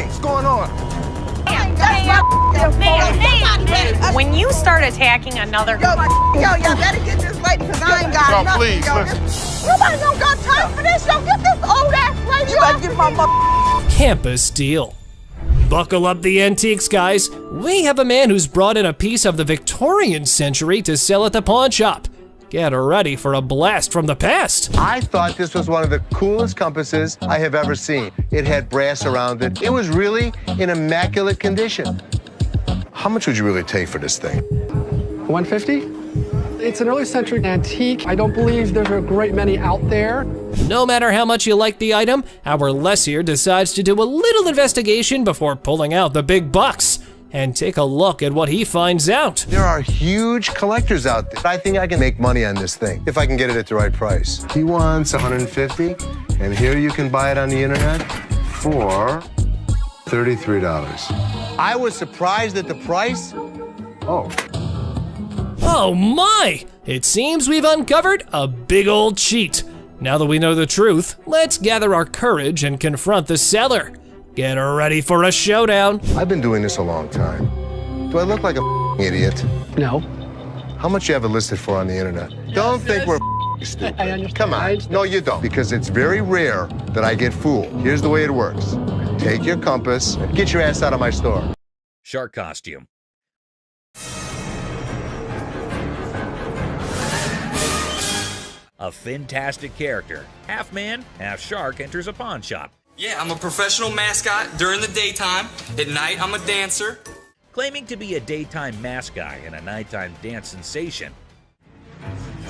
Hey, what's going on? When you start attacking another... Yo, y'all better get this lady, because I ain't got nothing. Please, Nobody don't got time for this. Yo, get this old ass lady. You better get my Campus deal. Buckle up the antiques, guys. We have a man who's brought in a piece of the Victorian century to sell at the pawn shop. Get ready for a blast from the past. I thought this was one of the coolest compasses I have ever seen. It had brass around it. It was really in immaculate condition. How much would you really take for this thing? 150? It's an early century antique. I don't believe there's a great many out there. No matter how much you like the item, our Les here decides to do a little investigation before pulling out the big bucks. And take a look at what he finds out. There are huge collectors out there. I think I can make money on this thing if I can get it at the right price. He wants 150, and here you can buy it on the internet for $33. I was surprised at the price. Oh my! It seems we've uncovered a big old cheat. Now that we know the truth, let's gather our courage and confront the seller. Get ready for a showdown. I've been doing this a long time. Do I look like a idiot? No. How much you have it listed for on the internet? Don't think we're stupid. I understand. Come on. No, you don't. Because it's very rare that I get fooled. Here's the way it works. Take your compass and get your ass out of my store. Shark costume. A fantastic character, half man, half shark, enters a pawn shop. Yeah, I'm a professional mascot during the daytime. At night, I'm a dancer. Claiming to be a daytime mascot and a nighttime dance sensation.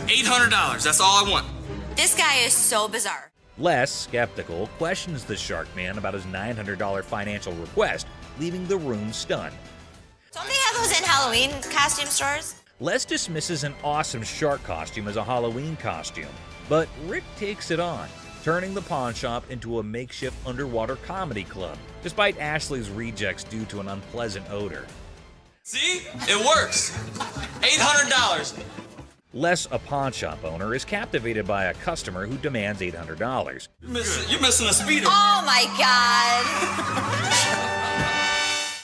$800, that's all I want. This guy is so bizarre. Les, skeptical, questions the shark man about his $900 financial request, leaving the room stunned. Don't they have those in Halloween costume stores? Les dismisses an awesome shark costume as a Halloween costume, but Rick takes it on, turning the pawn shop into a makeshift underwater comedy club, despite Ashley's rejects due to an unpleasant odor. See? It works. $800. Les, a pawn shop owner, is captivated by a customer who demands $800. You're missing a speeder. Oh my god.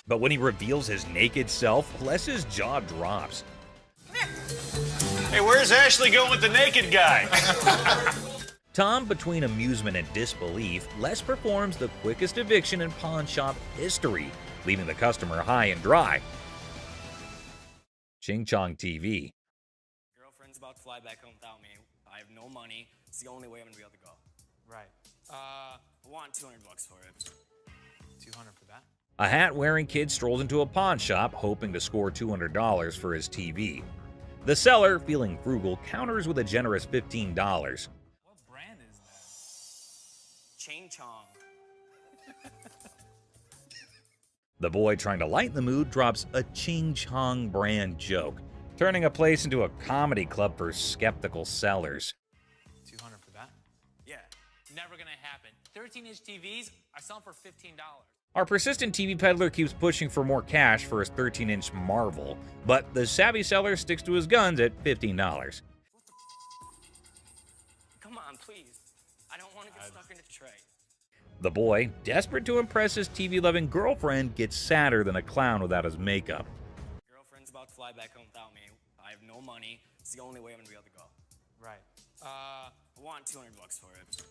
But when he reveals his naked self, Les's jaw drops. Hey, where's Ashley going with the naked guy? Tom, between amusement and disbelief, Les performs the quickest eviction in pawn shop history, leaving the customer high and dry. Ching Chong TV. Girlfriend's about to fly back home without me. I have no money. It's the only way I'm gonna be able to go. Right. I want $200 for it. 200 for that? A hat-wearing kid strolls into a pawn shop, hoping to score $200 for his TV. The seller, feeling frugal, counters with a generous $15. What brand is that? Ching Chong. The boy, trying to lighten the mood, drops a Ching Chong brand joke, turning a place into a comedy club for skeptical sellers. 200 for that? Yeah, never gonna happen. 13-inch TVs are selling for $15. Our persistent TV peddler keeps pushing for more cash for his 13-inch Marvel, but the savvy seller sticks to his guns at $15. Come on, please. I don't want to get stuck in a tray. The boy, desperate to impress his TV-loving girlfriend, gets sadder than a clown without his makeup. Girlfriend's about to fly back home without me. I have no money. It's the only way I'm gonna be able to go. Right. I want $200 for it.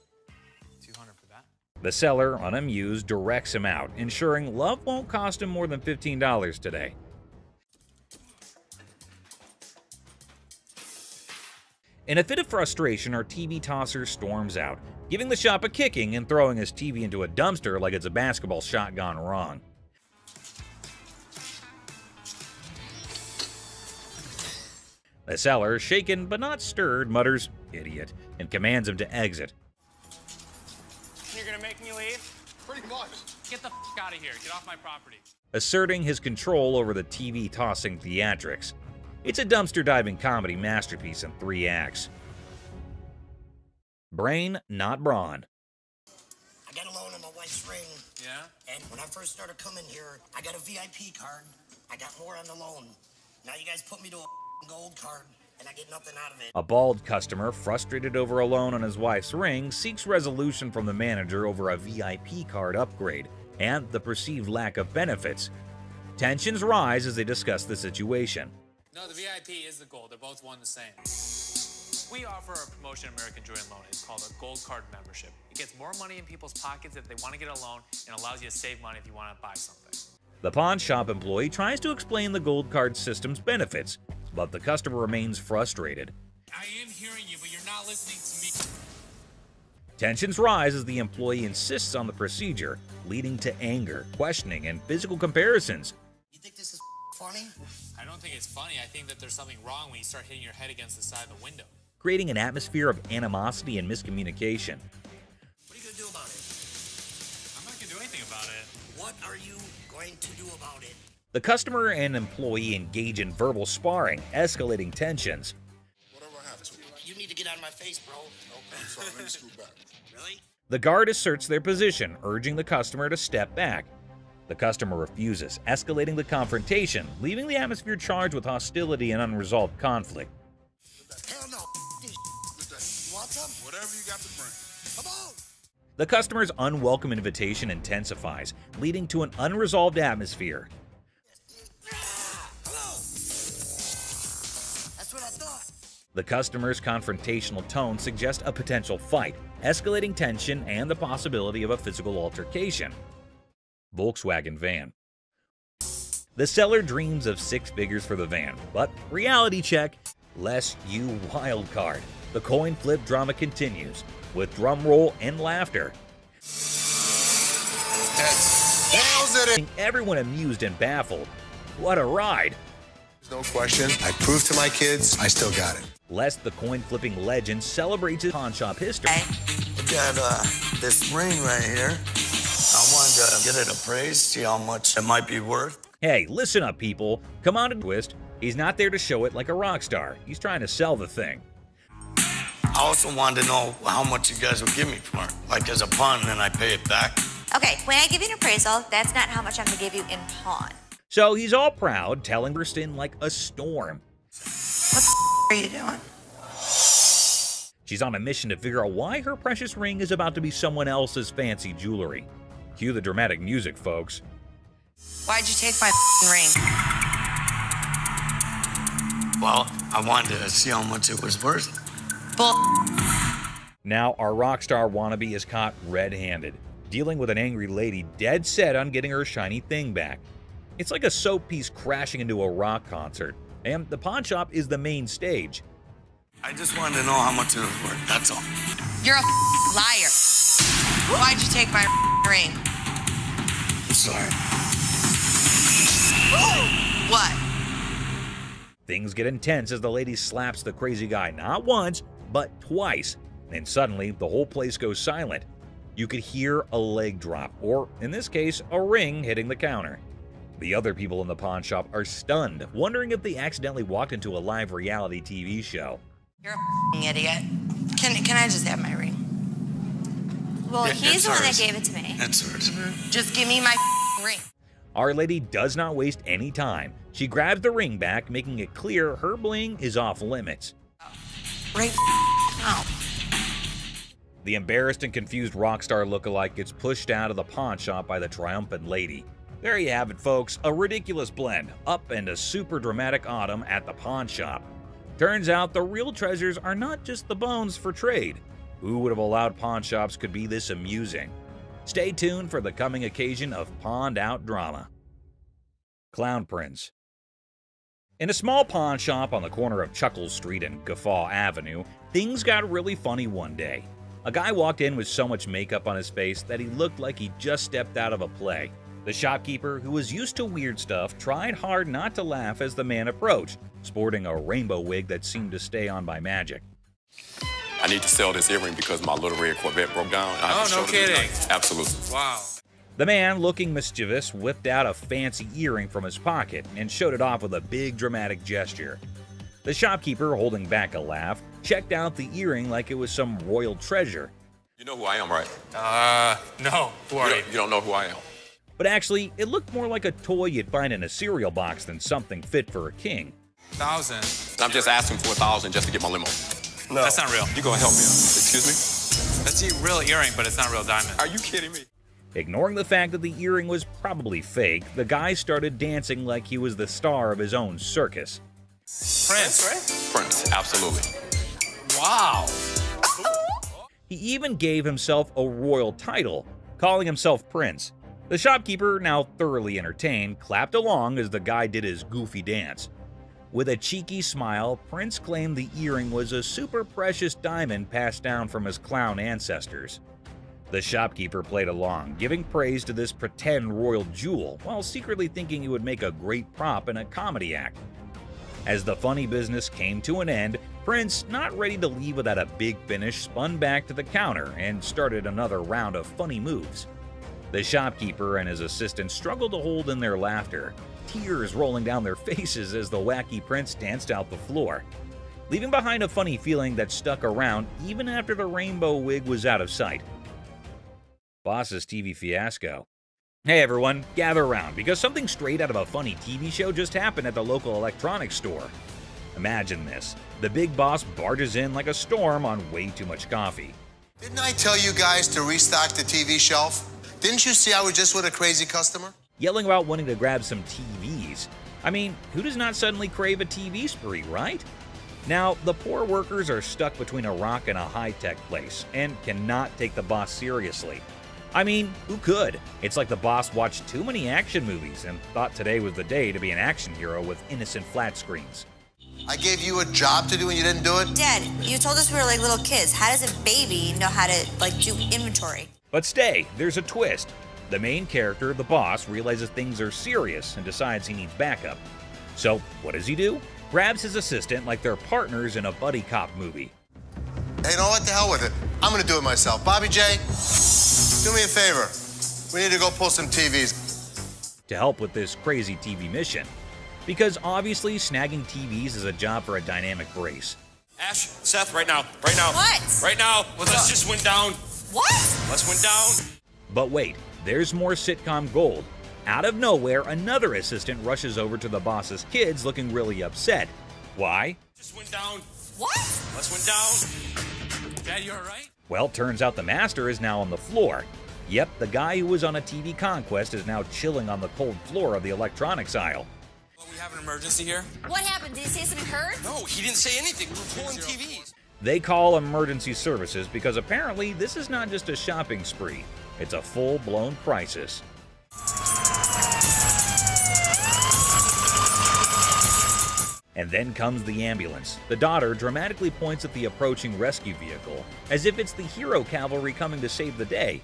200 for that? The seller, unamused, directs him out, ensuring love won't cost him more than $15 today. In a fit of frustration, our TV tosser storms out, giving the shop a kicking and throwing his TV into a dumpster like it's a basketball shot gone wrong. The seller, shaken but not stirred, mutters, "Idiot," and commands him to exit. You're gonna make me leave? Pretty much. Get the f out of here. Get off my property. Asserting his control over the TV-tossing theatrics. It's a dumpster-diving comedy masterpiece in 3 acts. Brain, not brawn. I got a loan on my wife's ring. Yeah? And when I first started coming here, I got a VIP card. I got more on the loan. Now you guys put me to a gold card, and I get nothing out of it. A bald customer, frustrated over a loan on his wife's ring, seeks resolution from the manager over a VIP card upgrade, and the perceived lack of benefits. Tensions rise as they discuss the situation. No, the VIP is the gold. They're both one the same. We offer a promotion at American Jewelry and Loan. It's called a Gold Card membership. It gets more money in people's pockets if they want to get a loan and allows you to save money if you want to buy something. The pawn shop employee tries to explain the Gold Card system's benefits, but the customer remains frustrated. I am hearing you, but you're not listening to me. Tensions rise as the employee insists on the procedure, leading to anger, questioning, and physical comparisons. You think this is funny? I don't think it's funny. I think that there's something wrong when you start hitting your head against the side of the window. Creating an atmosphere of animosity and miscommunication. What are you going to do about it? I'm not going to do anything about it. What are you going to do about it? The customer and employee engage in verbal sparring, escalating tensions. Whatever I have to. You need to get out of my face, bro. Okay, sorry, let me scoot back. Really? The guard asserts their position, urging the customer to step back. The customer refuses, escalating the confrontation, leaving the atmosphere charged with hostility and unresolved conflict. Hell no. You want some? Whatever you got to bring. Come on. The customer's unwelcome invitation intensifies, leading to an unresolved atmosphere. Hello. That's what I thought. The customer's confrontational tone suggests a potential fight, escalating tension and the possibility of a physical altercation. Volkswagen van. The seller dreams of 6 figures for the van, but reality check, less you wild card. The coin flip drama continues, with drum roll and laughter. Everyone amused and baffled. What a ride! No question. I proved to my kids I still got it. Lest the coin flipping legend celebrates his pawn shop history. I got this ring right here. I wanted to get it appraised, see how much it might be worth. Hey, listen up, people. Come on to Twist. He's not there to show it like a rock star. He's trying to sell the thing. I also wanted to know how much you guys would give me for it, like as a pawn, and then I pay it back. Okay, when I give you an appraisal, that's not how much I'm gonna give you in pawn. So he's all proud, telling burst in like a storm. What the are you doing? She's on a mission to figure out why her precious ring is about to be someone else's fancy jewelry. Cue the dramatic music, folks. Why'd you take my ring? Well, I wanted to see how much it was worth. Bull. Now our rock star wannabe is caught red-handed, dealing with an angry lady dead set on getting her shiny thing back. It's like a soap piece crashing into a rock concert, and the pawn shop is the main stage. I just wanted to know how much it was worth, that's all. You're a liar. Why'd you take my ring? I'm sorry. What? Things get intense as the lady slaps the crazy guy not once, but twice, and suddenly the whole place goes silent. You could hear a leg drop, or in this case, a ring hitting the counter. The other people in the pawn shop are stunned, wondering if they accidentally walked into a live reality TV show. You're a idiot. Can I just have my ring? Well, Yeah, he's it's the one that hers. gave it to me. That's hers. Just give me my ring. Our lady does not waste any time. She grabs the ring back, making it clear her bling is off limits. Right now. The embarrassed and confused rock star lookalike gets pushed out of the pawn shop by the triumphant lady. There you have it, folks, a ridiculous blend, up and a super dramatic autumn at the pawn shop. Turns out the real treasures are not just the bones for trade. Who would have allowed pawn shops could be this amusing? Stay tuned for the coming occasion of pawned out drama. Clown Prince. In a small pawn shop on the corner of Chuckles Street and Guffaw Avenue, things got really funny one day. A guy walked in with so much makeup on his face that he looked like he just stepped out of a play. The shopkeeper, who was used to weird stuff, tried hard not to laugh as the man approached, sporting a rainbow wig that seemed to stay on by magic. I need to sell this earring because my little red Corvette broke down. I have to show it kidding. tonight. Absolutely. Wow. The man, looking mischievous, whipped out a fancy earring from his pocket and showed it off with a big dramatic gesture. The shopkeeper, holding back a laugh, checked out the earring like it was some royal treasure. You know who I am, right? No. Who are you? You don't know who I am. But actually, it looked more like a toy you'd find in a cereal box than something fit for a king. 1,000. I'm just asking for 1,000 just to get my limo. No. That's not real. You gonna help me out? Excuse me? That's a real earring, but it's not real diamond. Are you kidding me? Ignoring the fact that the earring was probably fake, the guy started dancing like he was the star of his own circus. Prince, right? Prince, absolutely. Wow. He even gave himself a royal title, calling himself Prince. The shopkeeper, now thoroughly entertained, clapped along as the guy did his goofy dance. With a cheeky smile, Prince claimed the earring was a super precious diamond passed down from his clown ancestors. The shopkeeper played along, giving praise to this pretend royal jewel, while secretly thinking he would make a great prop in a comedy act. As the funny business came to an end, Prince, not ready to leave without a big finish, spun back to the counter and started another round of funny moves. The shopkeeper and his assistant struggled to hold in their laughter, tears rolling down their faces as the wacky Prince danced out the floor, leaving behind a funny feeling that stuck around even after the rainbow wig was out of sight. Boss's TV fiasco. Hey everyone, gather around because something straight out of a funny TV show just happened at the local electronics store. Imagine this. The big boss barges in like a storm on way too much coffee. Didn't I tell you guys to restock the TV shelf? Didn't you see I was just with a crazy customer? Yelling about wanting to grab some TVs. I mean, who does not suddenly crave a TV spree, right? Now, the poor workers are stuck between a rock and a high-tech place and cannot take the boss seriously. I mean, who could? It's like the boss watched too many action movies and thought today was the day to be an action hero with innocent flat screens. I gave you a job to do and you didn't do it? Dad, you told us we were like little kids. How does a baby know how to do inventory? But stay, there's a twist. The main character, the boss, realizes things are serious and decides he needs backup. So, what does he do? Grabs his assistant like they're partners in a buddy cop movie. Hey, you know what? The hell with it. I'm gonna do it myself. Bobby J, do me a favor. We need to go pull some TVs. To help with this crazy TV mission. Because obviously, snagging TVs is a job for a dynamic brace. Ash, Seth, right now. Right now. What? Right now. Let's just went down. What? Let's went down. But wait, there's more sitcom gold. Out of nowhere, another assistant rushes over to the boss's kids looking really upset. Why? Just went down. What? Let's went down. Dad, you alright? Well, turns out the master is now on the floor. Yep, the guy who was on a TV conquest is now chilling on the cold floor of the electronics aisle. Well, we have an emergency here. What happened? Did he say something hurt? No, he didn't say anything. We're pulling TVs. They call emergency services because apparently this is not just a shopping spree. It's a full-blown crisis. And then comes the ambulance. The daughter dramatically points at the approaching rescue vehicle, as if it's the hero cavalry coming to save the day.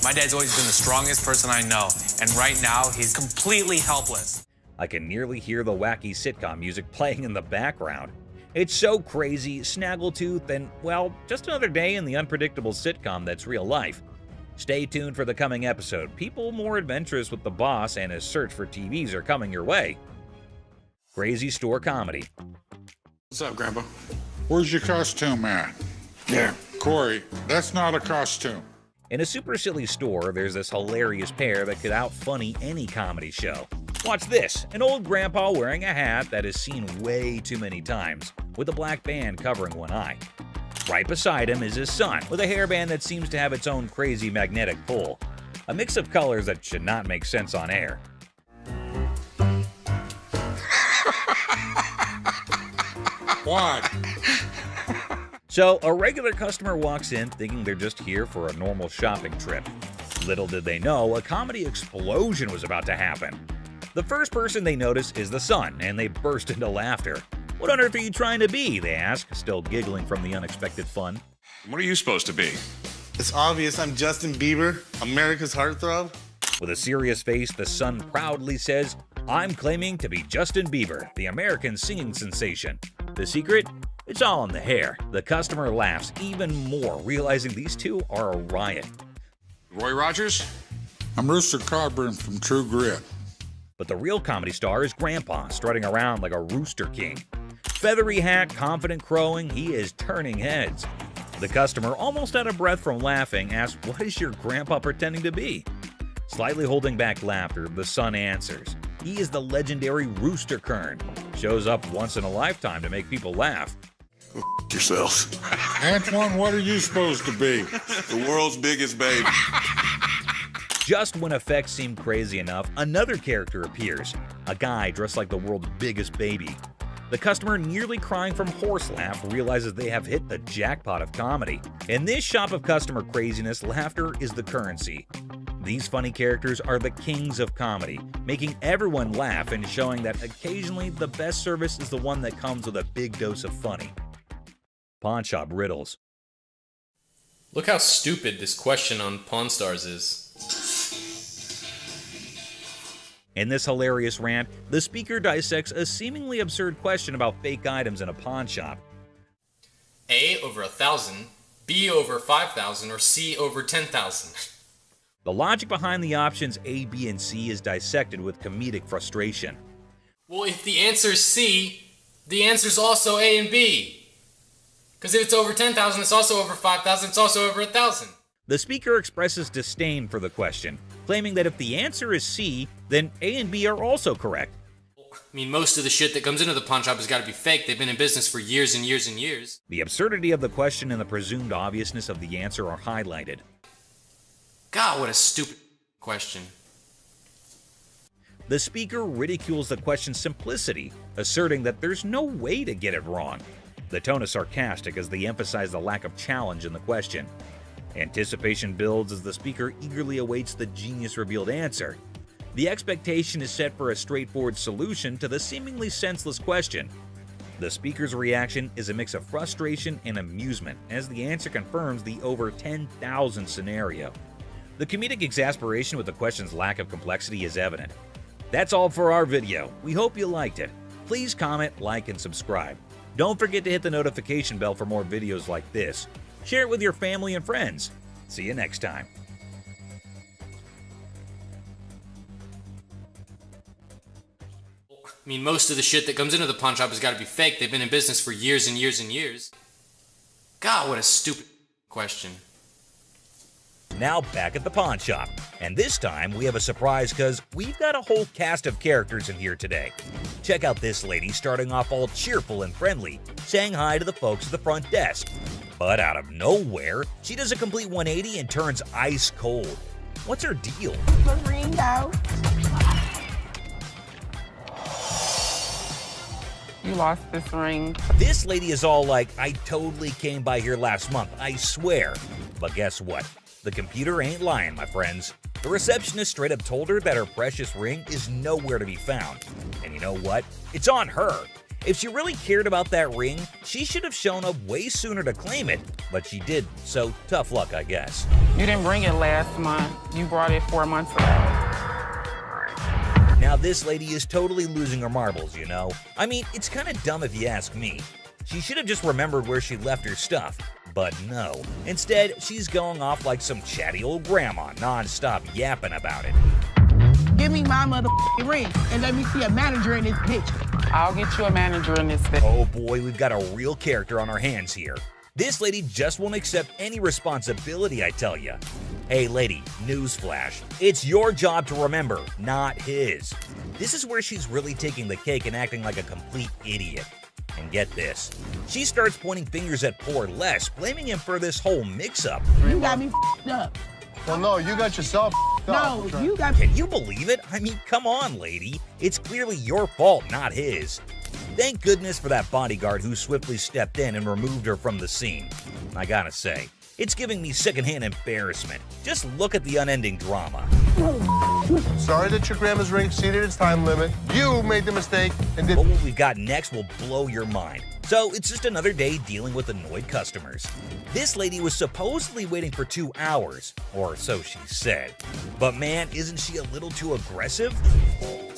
My dad's always been the strongest person I know, and right now he's completely helpless. I can nearly hear the wacky sitcom music playing in the background. It's so crazy, snaggletooth, and, well, just another day in the unpredictable sitcom that's real life. Stay tuned for the coming episode. People more adventurous with the boss and his search for TVs are coming your way. Crazy store comedy. What's up, Grandpa? Where's your costume at? There. Corey, that's not a costume. In a super silly store, there's this hilarious pair that could out-funny any comedy show. Watch this, an old grandpa wearing a hat that is seen way too many times, with a black band covering one eye. Right beside him is his son, with a hairband that seems to have its own crazy magnetic pull. A mix of colors that should not make sense on air. What? So, a regular customer walks in thinking they're just here for a normal shopping trip. Little did they know, a comedy explosion was about to happen. The first person they notice is the son, and they burst into laughter. "What on earth are you trying to be?" they ask, still giggling from the unexpected fun. What are you supposed to be? It's obvious I'm Justin Bieber, America's heartthrob. With a serious face, the son proudly says, "I'm claiming to be Justin Bieber, the American singing sensation." The secret? It's all in the hair. The customer laughs even more, realizing these two are a riot. Roy Rogers? I'm Rooster Cogburn from True Grit. But the real comedy star is Grandpa, strutting around like a rooster king. Feathery hat, confident crowing, he is turning heads. The customer, almost out of breath from laughing, asks, "What is your grandpa pretending to be?" Slightly holding back laughter, the son answers, "He is the legendary Rooster Kern. Shows up once in a lifetime to make people laugh." Go yourself. Antoine, what are you supposed to be? The world's biggest baby. Just when effects seem crazy enough, another character appears, a guy dressed like the world's biggest baby. The customer, nearly crying from horse laugh, realizes they have hit the jackpot of comedy. In this shop of customer craziness, laughter is the currency. These funny characters are the kings of comedy, making everyone laugh and showing that occasionally the best service is the one that comes with a big dose of funny. Pawn Shop Riddles. Look how stupid this question on Pawn Stars is. In this hilarious rant, the speaker dissects a seemingly absurd question about fake items in a pawn shop. A over 1,000, B over 5,000, or C over 10,000. The logic behind the options A, B, and C is dissected with comedic frustration. Well, if the answer is C, the answer is also A and B. Because if it's over 10,000, it's also over 5,000, it's also over 1,000. The speaker expresses disdain for the question, claiming that if the answer is C, then A and B are also correct. I mean, most of the shit that comes into the pawn shop has got to be fake. They've been in business for years and years and years. The absurdity of the question and the presumed obviousness of the answer are highlighted. God, what a stupid question. The speaker ridicules the question's simplicity, asserting that there's no way to get it wrong. The tone is sarcastic as they emphasize the lack of challenge in the question. Anticipation builds as the speaker eagerly awaits the genius-revealed answer. The expectation is set for a straightforward solution to the seemingly senseless question. The speaker's reaction is a mix of frustration and amusement as the answer confirms the over 10,000 scenario. The comedic exasperation with the question's lack of complexity is evident. That's all for our video. We hope you liked it. Please comment, like, and subscribe. Don't forget to hit the notification bell for more videos like this. Share it with your family and friends. See you next time. I mean, most of the shit that comes into the pawn shop has got to be fake. They've been in business for years and years and years. God, what a stupid question. Now back at the pawn shop, and this time we have a surprise because we've got a whole cast of characters in here today. Check out this lady starting off all cheerful and friendly, saying hi to the folks at the front desk. But out of nowhere, she does a complete 180 and turns ice cold. What's her deal? The ring out. You lost this ring. This lady is all like, I totally came by here last month, I swear. But guess what? The computer ain't lying, my friends. The receptionist straight up told her that her precious ring is nowhere to be found. And you know what? It's on her. If she really cared about that ring, she should have shown up way sooner to claim it, but she didn't, so tough luck, I guess. You didn't bring it last month. You brought it 4 months ago. Now this lady is totally losing her marbles, you know? I mean, it's kind of dumb if you ask me. She should have just remembered where she left her stuff. But no. Instead, she's going off like some chatty old grandma, non-stop yapping about it. Give me my motherfucking ring and let me see a manager in this bitch. I'll get you a manager in this bitch. Oh boy, we've got a real character on our hands here. This lady just won't accept any responsibility, I tell ya. Hey lady, newsflash. It's your job to remember, not his. This is where she's really taking the cake and acting like a complete idiot. And get this, she starts pointing fingers at poor Les, blaming him for this whole mix-up. You got me f***ed up. Well, no, you got yourself No, up. you got. Can you believe it? I mean, come on, lady. It's clearly your fault, not his. Thank goodness for that bodyguard who swiftly stepped in and removed her from the scene. I gotta say, it's giving me secondhand embarrassment. Just look at the unending drama. Sorry that your grandma's ring exceeded its time limit. You made the mistake and did. But what we've got next will blow your mind. So it's just another day dealing with annoyed customers. This lady was supposedly waiting for 2 hours, or so she said. But man, isn't she a little too aggressive?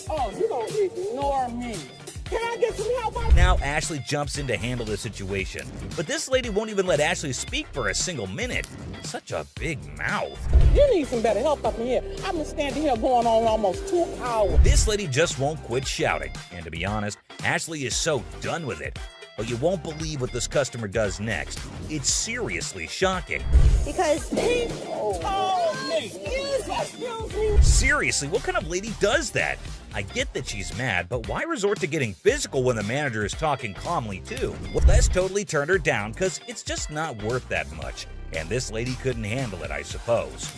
Oh, you don't ignore me. Can I get some help? Now Ashley jumps in to handle the situation, but this lady won't even let Ashley speak for a single minute. Such a big mouth. You need some better help up in here. I've been standing here going on almost 2 hours. This lady just won't quit shouting, and to be honest, Ashley is so done with it. But you won't believe what this customer does next. It's seriously shocking. Because he told me. Excuse me. Seriously, what kind of lady does that? I get that she's mad, but why resort to getting physical when the manager is talking calmly too? Well, Les totally turned her down because it's just not worth that much. And this lady couldn't handle it, I suppose.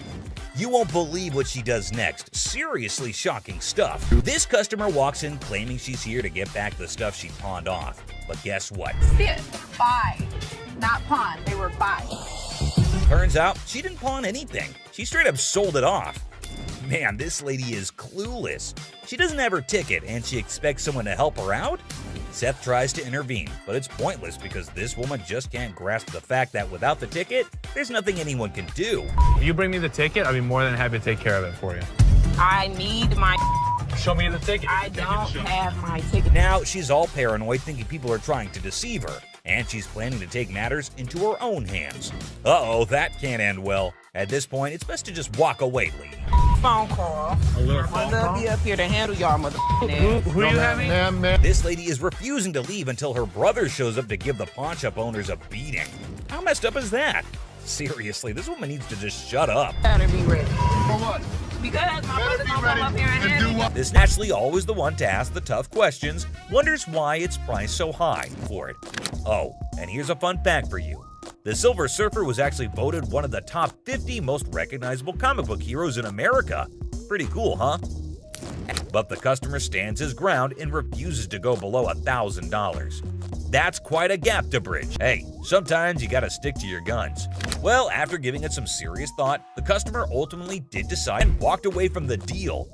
You won't believe what she does next. Seriously shocking stuff. This customer walks in claiming she's here to get back the stuff she pawned off. But guess what? Sit. Buy. Not pawn. They were buy. Turns out she didn't pawn anything. She straight up sold it off. Man, this lady is clueless. She doesn't have her ticket and she expects someone to help her out? Seth tries to intervene, but it's pointless because this woman just can't grasp the fact that without the ticket, there's nothing anyone can do. If you bring me the ticket, I'll be more than happy to take care of it for you. I need my. Show me the ticket. I don't have my ticket. Now she's all paranoid, thinking people are trying to deceive her, and she's planning to take matters into her own hands. Uh-oh, that can't end well. At this point, it's best to just walk away, lady. Phone call. A little phone call? I'll be up here to handle y'all Who you having? This lady is refusing to leave until her brother shows up to give the pawn shop owners a beating. How messed up is that? Seriously, this woman needs to just shut up. Better be ready. For what? Because my brother's gonna come up here and handle This naturally always the one to ask the tough questions, wonders why it's priced so high for it. Oh, and here's a fun fact for you. The Silver Surfer was actually voted one of the top 50 most recognizable comic book heroes in America. Pretty cool, huh? But the customer stands his ground and refuses to go below $1,000. That's quite a gap to bridge. Hey, sometimes you gotta stick to your guns. Well, after giving it some serious thought, the customer ultimately did decide and walked away from the deal.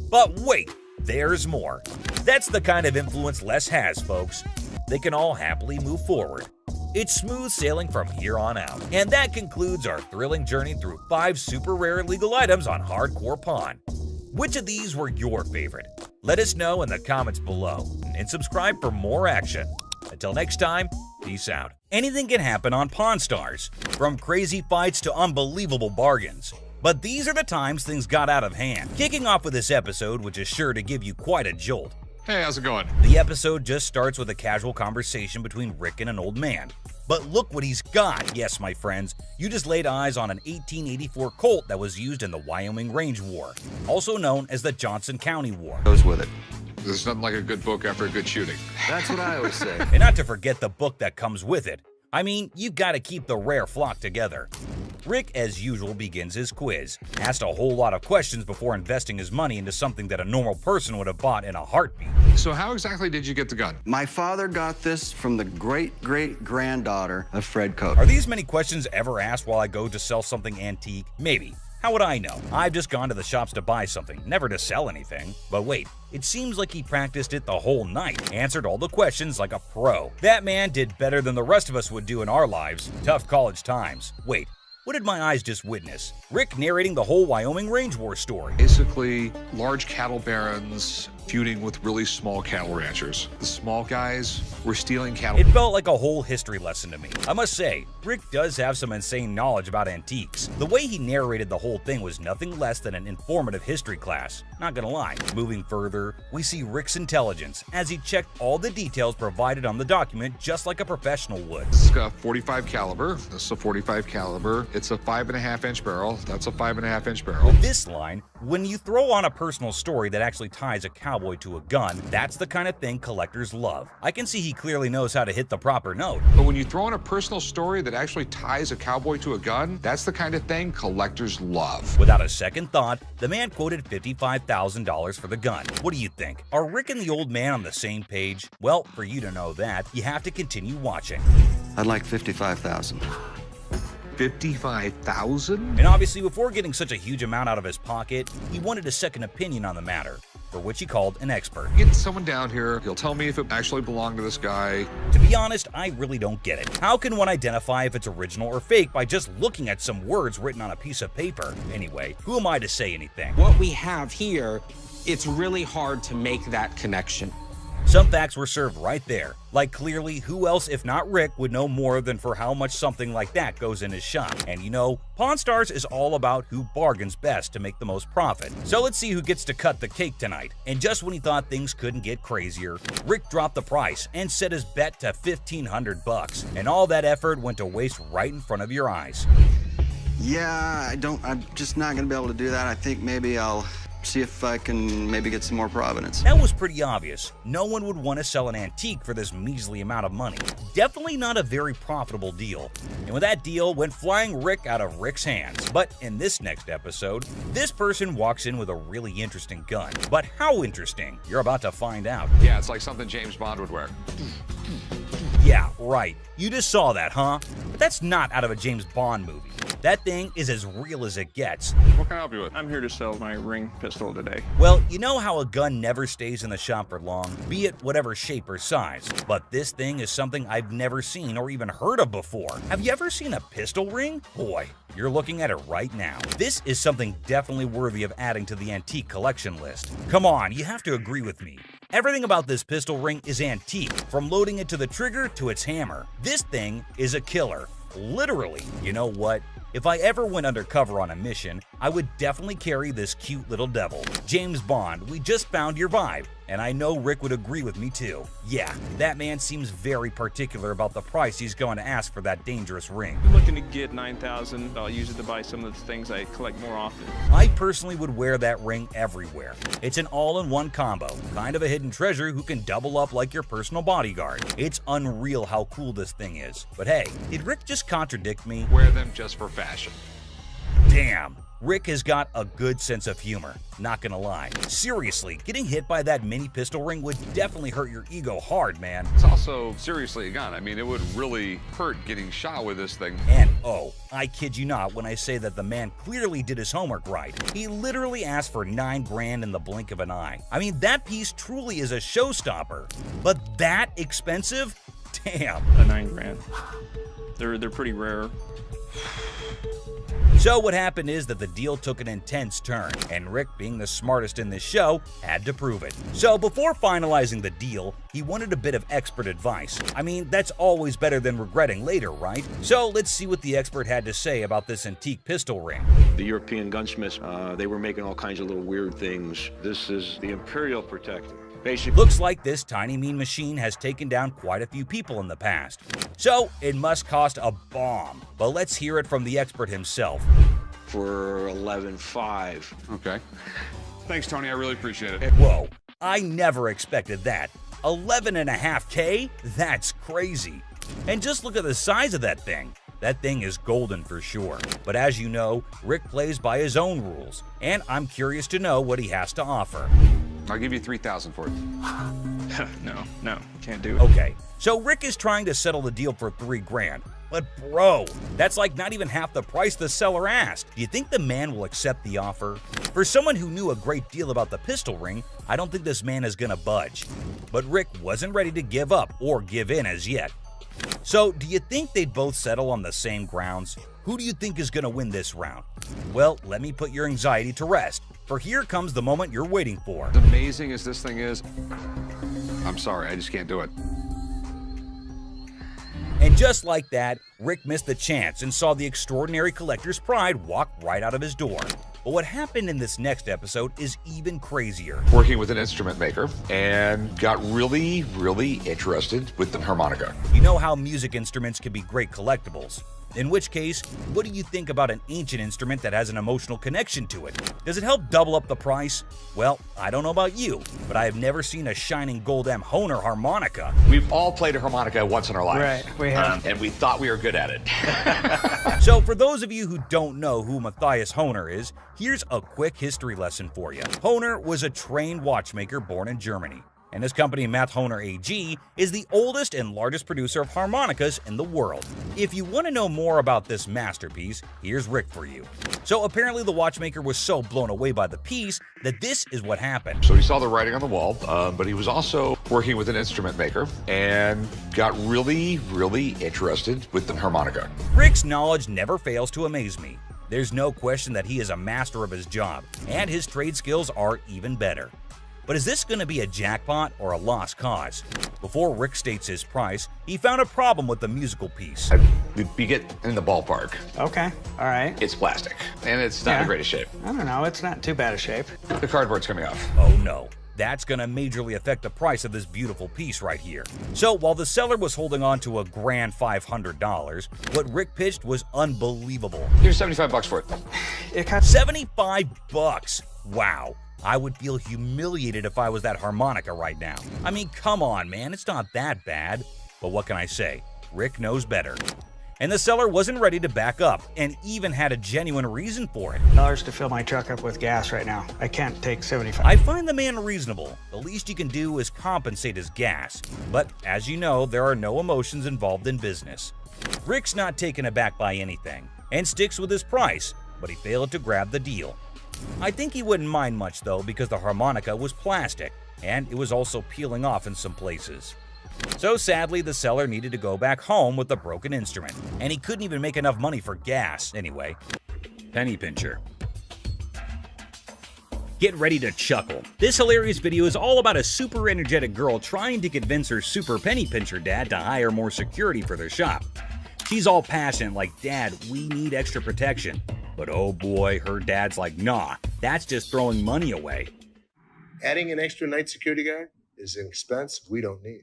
But wait, there's more. That's the kind of influence Les has, folks. They can all happily move forward. It's smooth sailing from here on out. And that concludes our thrilling journey through 5 super rare illegal items on Hardcore Pawn. Which of these were your favorite? Let us know in the comments below, and subscribe for more action. Until next time, peace out. Anything can happen on Pawn Stars, from crazy fights to unbelievable bargains. But these are the times things got out of hand. Kicking off with this episode, which is sure to give you quite a jolt. Hey, how's it going? The episode just starts with a casual conversation between Rick and an old man. But look what he's got. Yes, my friends, you just laid eyes on an 1884 Colt that was used in the Wyoming Range War, also known as the Johnson County War. Goes with it. There's nothing like a good book after a good shooting. That's what I always say. And not to forget the book that comes with it. I mean, you gotta keep the rare flock together. Rick, as usual, begins his quiz, asked a whole lot of questions before investing his money into something that a normal person would have bought in a heartbeat. So how exactly did you get the gun? My father got this from the great-great-granddaughter of Fred Koch. Are these many questions ever asked while I go to sell something antique? Maybe. How would I know? I've just gone to the shops to buy something, never to sell anything. But wait, it seems like he practiced it the whole night, answered all the questions like a pro. That man did better than the rest of us would do in our lives. Tough college times. Wait, what did my eyes just witness? Rick narrating the whole Wyoming Range War story. Basically, large cattle barons feuding with really small cattle ranchers. The small guys were stealing cattle. It felt like a whole history lesson to me. I must say, Rick does have some insane knowledge about antiques. The way he narrated the whole thing was nothing less than an informative history class. Not gonna lie. Moving further, we see Rick's intelligence as he checked all the details provided on the document just like a professional would. This is a 45 caliber. This is a 45 caliber. It's a 5.5-inch barrel. That's a 5.5-inch barrel. This line, when you throw on a personal story that actually ties a cowboy to a gun, that's the kind of thing collectors love. I can see he clearly knows how to hit the proper note. But when you throw in a personal story that actually ties a cowboy to a gun, that's the kind of thing collectors love. Without a second thought, the man quoted $55,000 for the gun. What do you think? Are Rick and the old man on the same page? Well, for you to know that, you have to continue watching. I'd like $55,000. $55,000? And obviously, before getting such a huge amount out of his pocket, he wanted a second opinion on the matter, for which he called an expert. Get someone down here, he'll tell me if it actually belonged to this guy. To be honest, I really don't get it. How can one identify if it's original or fake by just looking at some words written on a piece of paper? Anyway, who am I to say anything? What we have here, it's really hard to make that connection. Some facts were served right there. Like clearly, who else if not Rick would know more than for how much something like that goes in his shop. And you know, Pawn Stars is all about who bargains best to make the most profit. So let's see who gets to cut the cake tonight. And just when he thought things couldn't get crazier, Rick dropped the price and set his bet to $1,500. And all that effort went to waste right in front of your eyes. Yeah, I'm just not gonna be able to do that. I think maybe I'll see if I can maybe get some more provenance. That was pretty obvious. No one would want to sell an antique for this measly amount of money. Definitely not a very profitable deal. And with that deal went flying Rick out of Rick's hands. But in this next episode, this person walks in with a really interesting gun. But how interesting? You're about to find out. Yeah, it's like something James Bond would wear. Yeah, right. You just saw that, huh? But that's not out of a James Bond movie. That thing is as real as it gets. What can I help you with? I'm here to sell my ring pistol today. Well, you know how a gun never stays in the shop for long, be it whatever shape or size. But this thing is something I've never seen or even heard of before. Have you ever seen a pistol ring? Boy, you're looking at it right now. This is something definitely worthy of adding to the antique collection list. Come on, you have to agree with me. Everything about this pistol ring is antique, from loading it to the trigger to its hammer. This thing is a killer. Literally. You know what? If I ever went undercover on a mission, I would definitely carry this cute little devil. James Bond, we just found your vibe, and I know Rick would agree with me too. Yeah, that man seems very particular about the price he's going to ask for that dangerous ring. I'm looking to get $9,000. I'll use it to buy some of the things I collect more often. I personally would wear that ring everywhere. It's an all-in-one combo, kind of a hidden treasure who can double up like your personal bodyguard. It's unreal how cool this thing is. But hey, did Rick just contradict me? Wear them just for fashion. Damn. Rick has got a good sense of humor, not gonna lie. Seriously, getting hit by that mini pistol ring would definitely hurt your ego hard, man. It's also seriously a gun. I mean, it would really hurt getting shot with this thing. And oh, I kid you not when I say that the man clearly did his homework right. He literally asked for $9 grand in the blink of an eye. I mean, that piece truly is a showstopper. But that expensive? Damn. A $9 grand. They're pretty rare. So what happened is that the deal took an intense turn, and Rick, being the smartest in this show, had to prove it. So before finalizing the deal, he wanted a bit of expert advice. I mean, that's always better than regretting later, right? So let's see what the expert had to say about this antique pistol ring. The European gunsmiths, they were making all kinds of little weird things. This is the Imperial Protector. Basically, looks like this tiny mean machine has taken down quite a few people in the past. So it must cost a bomb. But let's hear it from the expert himself. For $11,500. Okay. Thanks, Tony. I really appreciate it. Whoa, I never expected that. $11.5K? That's crazy. And just look at the size of that thing. That thing is golden for sure. But as you know, Rick plays by his own rules, and I'm curious to know what he has to offer. I'll give you $3,000 for it. No, can't do it. Okay, so Rick is trying to settle the deal for $3 grand. But bro, that's like not even half the price the seller asked. Do you think the man will accept the offer? For someone who knew a great deal about the pistol ring, I don't think this man is gonna budge. But Rick wasn't ready to give up or give in as yet. So, do you think they'd both settle on the same grounds? Who do you think is going to win this round? Well, let me put your anxiety to rest, for here comes the moment you're waiting for. As amazing as this thing is, I'm sorry, I just can't do it. And just like that, Rick missed the chance and saw the extraordinary collector's pride walk right out of his door. But what happened in this next episode is even crazier. Working with an instrument maker and got really, really interested with the harmonica. You know how music instruments can be great collectibles. In which case, what do you think about an ancient instrument that has an emotional connection to it? Does it help double up the price? Well, I don't know about you, but I have never seen a shining gold M. Hohner harmonica. We've all played a harmonica once in our life. Right, we have. And we thought we were good at it. So for those of you who don't know who Matthias Hohner is, here's a quick history lesson for you. Hohner was a trained watchmaker born in Germany. And his company, Math Hohner AG, is the oldest and largest producer of harmonicas in the world. If you want to know more about this masterpiece, here's Rick for you. So apparently the watchmaker was so blown away by the piece that this is what happened. So he saw the writing on the wall, but he was also working with an instrument maker and got really, really interested with the harmonica. Rick's knowledge never fails to amaze me. There's no question that he is a master of his job, and his trade skills are even better. But is this going to be a jackpot or a lost cause? Before Rick states his price, he found a problem with the musical piece. You get in the ballpark. Okay, all right. It's plastic, and it's not in the greatest shape. I don't know, it's not too bad a shape. The cardboard's coming off. Oh no. That's going to majorly affect the price of this beautiful piece right here. So while the seller was holding on to a grand $500, what Rick pitched was unbelievable. Here's $75 for it. It cost $75. Wow. I would feel humiliated if I was that harmonica right now. I mean, come on, man, it's not that bad. But what can I say? Rick knows better. And the seller wasn't ready to back up, and even had a genuine reason for it. $1 to fill my truck up with gas right now. I can't take 75. I find the man reasonable. The least you can do is compensate his gas. But as you know, there are no emotions involved in business. Rick's not taken aback by anything, and sticks with his price, but he failed to grab the deal. I think he wouldn't mind much though, because the harmonica was plastic, and it was also peeling off in some places. So sadly, the seller needed to go back home with the broken instrument, and he couldn't even make enough money for gas anyway. Penny pincher. Get ready to chuckle. This hilarious video is all about a super energetic girl trying to convince her super penny pincher dad to hire more security for their shop. She's all passionate like, "Dad, we need extra protection." But oh boy, her dad's like, "Nah, that's just throwing money away." Adding an extra night security guard is an expense we don't need.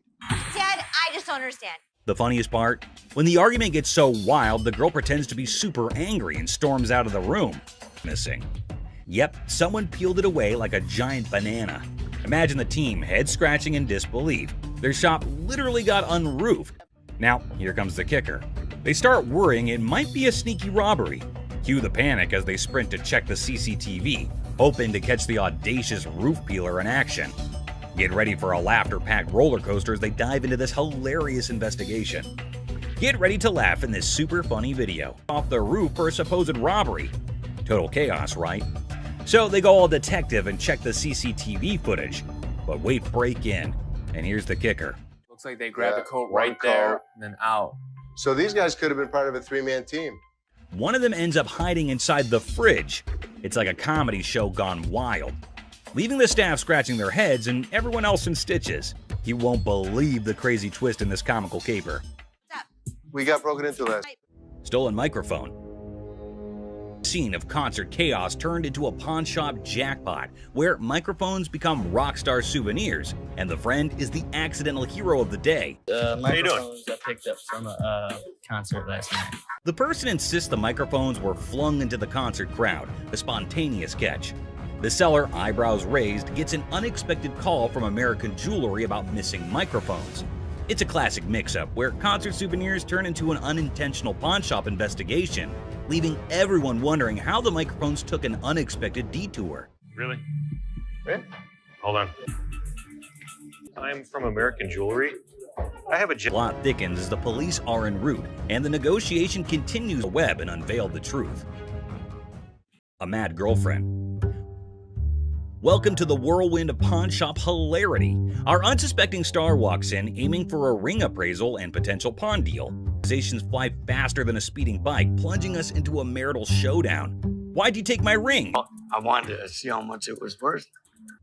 Dad, I just don't understand. The funniest part? When the argument gets so wild, the girl pretends to be super angry and storms out of the room. Missing. Yep, someone peeled it away like a giant banana. Imagine the team head-scratching in disbelief. Their shop literally got unroofed. Now, here comes the kicker. They start worrying it might be a sneaky robbery. Cue the panic as they sprint to check the CCTV, hoping to catch the audacious roof peeler in action. Get ready for a laughter-packed roller coaster as they dive into this hilarious investigation. Get ready to laugh in this super funny video. Off the roof for a supposed robbery. Total chaos, right? So they go all detective and check the CCTV footage. But wait, break in. And here's the kicker. Looks like they grabbed the coat right there and then out. So these guys could have been part of a three-man team. One of them ends up hiding inside the fridge. It's like a comedy show gone wild, leaving the staff scratching their heads and everyone else in stitches. You won't believe the crazy twist in this comical caper. We got broken into last. Stolen microphone. Scene of concert chaos turned into a pawn shop jackpot, where microphones become rock star souvenirs, and the friend is the accidental hero of the day. Microphones I picked up from a concert last night. The person insists the microphones were flung into the concert crowd, a spontaneous catch. The seller, eyebrows raised, gets an unexpected call from American Jewelry about missing microphones. It's a classic mix-up where concert souvenirs turn into an unintentional pawn shop investigation, leaving everyone wondering how the microphones took an unexpected detour. Really? Hold on. I'm from American Jewelry. I have a plot thickens as the police are en route, and the negotiation continues the web and unveil the truth. A mad girlfriend. Welcome to the whirlwind of pawn shop hilarity. Our unsuspecting star walks in, aiming for a ring appraisal and potential pawn deal. Accusations fly faster than a speeding bike, plunging us into a marital showdown. "Why'd you take my ring?" I wanted to see how much it was worth.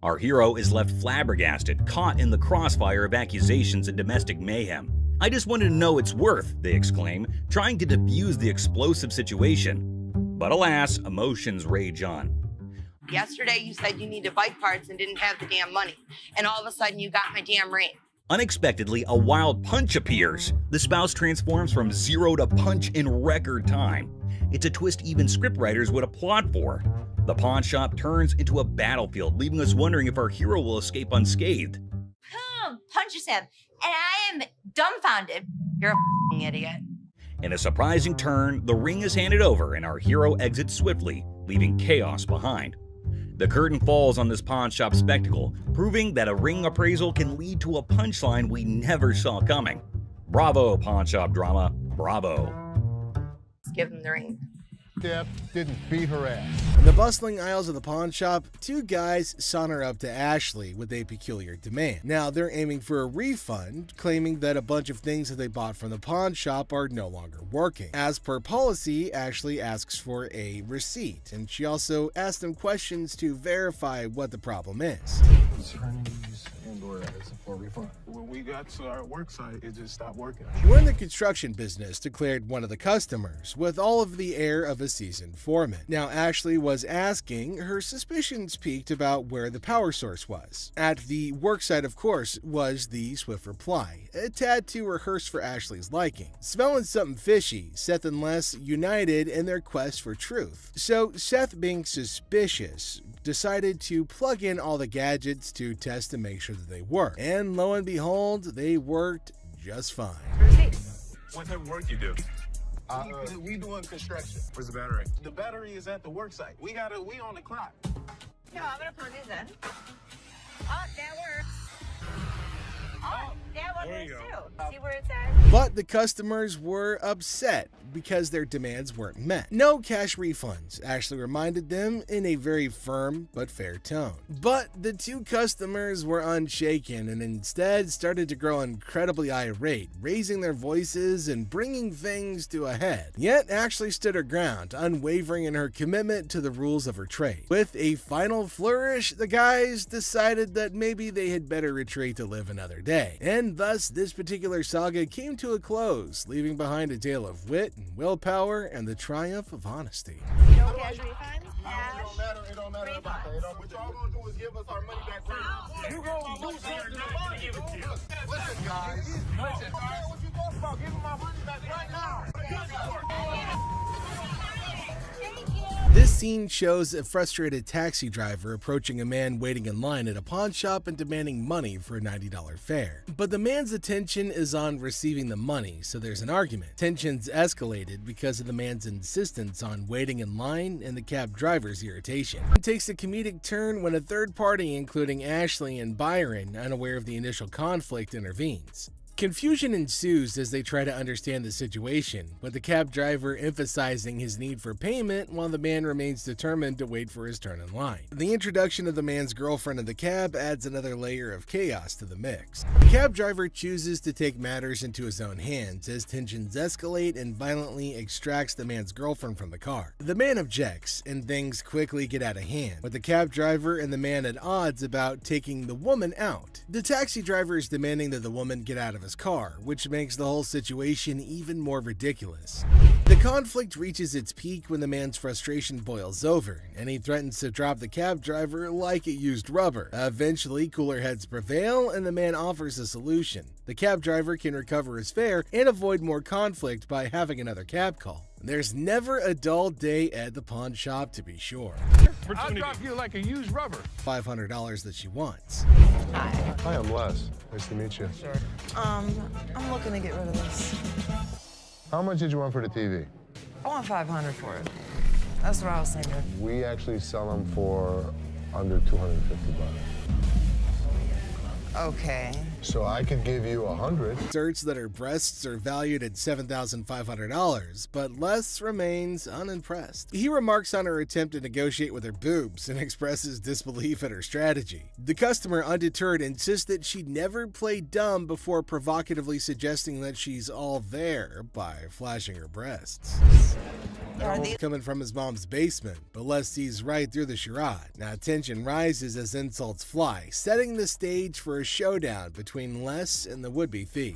Our hero is left flabbergasted, caught in the crossfire of accusations and domestic mayhem. "I just wanted to know its worth," they exclaim, trying to defuse the explosive situation. But alas, emotions rage on. Yesterday you said you needed bike parts and didn't have the damn money. And all of a sudden you got my damn ring. Unexpectedly, a wild punch appears. The spouse transforms from zero to punch in record time. It's a twist even scriptwriters would applaud for. The pawn shop turns into a battlefield, leaving us wondering if our hero will escape unscathed. Punches him, and I am dumbfounded. You're a idiot. In a surprising turn, the ring is handed over and our hero exits swiftly, leaving chaos behind. The curtain falls on this pawn shop spectacle, proving that a ring appraisal can lead to a punchline we never saw coming. Bravo, pawn shop drama. Bravo. Let's give him the ring. Deb didn't beat her ass. In the bustling aisles of the pawn shop, two guys saunter up to Ashley with a peculiar demand. Now they're aiming for a refund, claiming that a bunch of things that they bought from the pawn shop are no longer working. As per policy, Ashley asks for a receipt, and she also asks them questions to verify what the problem is. For refund. When we got to our work site, it just stopped working. "We're in the construction business," declared one of the customers, with all of the air of a seasoned foreman. Now Ashley was asking, her suspicions peaked about where the power source was. At the work site, of course, was the swift reply, a tad too rehearsed for Ashley's liking. Smelling something fishy, Seth and Les united in their quest for truth. So Seth, being suspicious, decided to plug in all the gadgets to test to make sure that they work. And lo and behold, they worked just fine. What type of work you do? We doing construction. Where's the battery? The battery is at the work site. We on the clock. No, I'm gonna plug this in. Oh, that works. Oh, that one works too. See where it says? But the customers were upset because their demands weren't met. No cash refunds, Ashley reminded them in a very firm but fair tone. But the two customers were unshaken and instead started to grow incredibly irate, raising their voices and bringing things to a head. Yet Ashley stood her ground, unwavering in her commitment to the rules of her trade. With a final flourish, the guys decided that maybe they had better retreat to live another day. And thus, this particular saga came to a close, leaving behind a tale of wit and willpower and the triumph of honesty. No cash refunds? It don't matter about that. What y'all gonna do is give us our money back right now. You gonna lose something to money. Listen, guys. Listen, what you talking about? Give me my money back right now. This scene shows a frustrated taxi driver approaching a man waiting in line at a pawn shop and demanding money for a $90 fare. But the man's attention is on receiving the money, so there's an argument. Tensions escalated because of the man's insistence on waiting in line and the cab driver's irritation. It takes a comedic turn when a third party, including Ashley and Byron, unaware of the initial conflict, intervenes. Confusion ensues as they try to understand the situation, with the cab driver emphasizing his need for payment while the man remains determined to wait for his turn in line. The introduction of the man's girlfriend in the cab adds another layer of chaos to the mix. The cab driver chooses to take matters into his own hands as tensions escalate and violently extracts the man's girlfriend from the car. The man objects, and things quickly get out of hand, with the cab driver and the man at odds about taking the woman out. The taxi driver is demanding that the woman get out of his car, which makes the whole situation even more ridiculous. The conflict reaches its peak when the man's frustration boils over, and he threatens to drop the cab driver like it used rubber. Eventually, cooler heads prevail, and the man offers a solution. The cab driver can recover his fare and avoid more conflict by having another cab call. There's never a dull day at the pawn shop, to be sure. I'll drop you like a used rubber. $500 that she wants. Hi, I'm Les. Nice to meet you. Sure. I'm looking to get rid of this. How much did you want for the TV? I want $500 for it. That's what I was thinking. We actually sell them for under 250 bucks. Okay. So I could give you 100. Asserts that her breasts are valued at $7,500, but Les remains unimpressed. He remarks on her attempt to negotiate with her boobs and expresses disbelief at her strategy. The customer, undeterred, insists that she never played dumb before provocatively suggesting that she's all there by flashing her breasts. Coming from his mom's basement, but Les sees right through the charade. Now tension rises as insults fly, setting the stage for a showdown between Les and the would-be thief.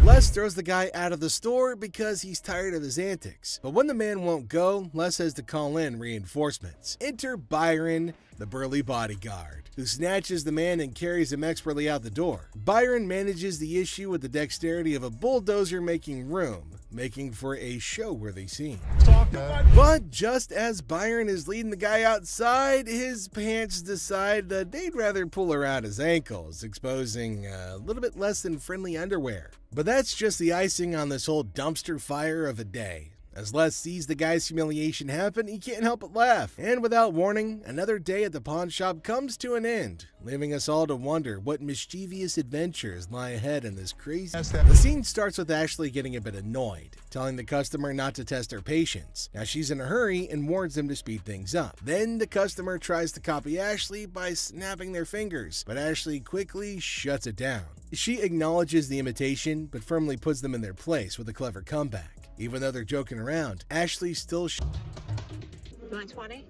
Les throws the guy out of the store because he's tired of his antics. But when the man won't go, Les has to call in reinforcements. Enter Byron, the burly bodyguard, who snatches the man and carries him expertly out the door. Byron manages the issue with the dexterity of a bulldozer making room, making for a show-worthy scene. But just as Byron is leading the guy outside, his pants decide that they'd rather pull around his ankles, exposing a little bit less than friendly underwear. But that's just the icing on this whole dumpster fire of a day. As Les sees the guy's humiliation happen, he can't help but laugh. And without warning, another day at the pawn shop comes to an end, leaving us all to wonder what mischievous adventures lie ahead in this crazy... The scene starts with Ashley getting a bit annoyed, telling the customer not to test her patience. Now she's in a hurry and warns them to speed things up. Then the customer tries to copy Ashley by snapping their fingers, but Ashley quickly shuts it down. She acknowledges the imitation, but firmly puts them in their place with a clever comeback. Even though they're joking around, Ashley still You want 20?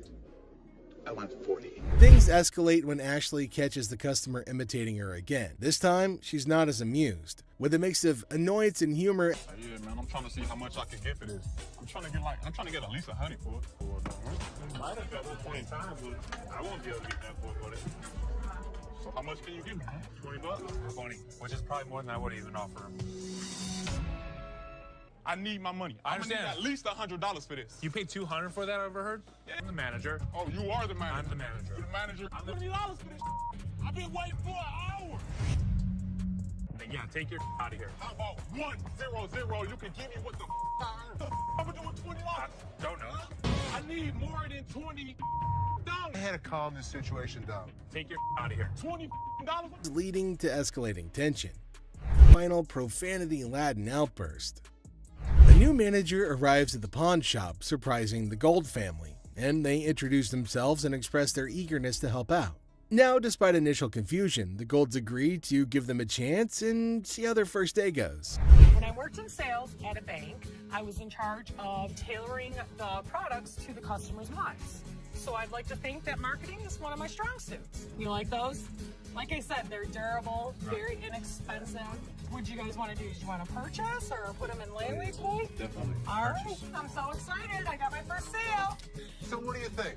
I want 40. Things escalate when Ashley catches the customer imitating her again. This time, she's not as amused. With a mix of annoyance and humor, Yeah, man, I'm trying to see how much I can get for this. I'm trying to get at least 100 for it. Might have got 20 times, but I won't be able to get that for it. So how much can you give me? 20 bucks? 20, which is probably more than I would even offer him. I need my money. I understand. I'm gonna need at least $100 for this. You paid $200 for that, I overheard? Yeah. I'm the manager. Oh, you are the manager. I'm the manager. You're the manager. $20 for this. I've been waiting for an hour. Yeah, take your out of here. How about 100? You can give me what the I'm gonna do with $20. Don't know. I need more than $20. I had to calm this situation down. Take your out of here. $20. Leading to escalating tension. Final profanity-laden outburst. A new manager arrives at the pawn shop, surprising the Gold family, and they introduce themselves and express their eagerness to help out. Now, despite initial confusion, the Golds agree to give them a chance and see how their first day goes. When I worked in sales at a bank, I was in charge of tailoring the products to the customer's wants. So I'd like to think that marketing is one of my strong suits. You like those? Like I said, they're durable, very inexpensive. What do you guys want to do? Do you want to purchase or put them in layaway today? Definitely. All right, I'm so excited. I got my first sale. So what do you think?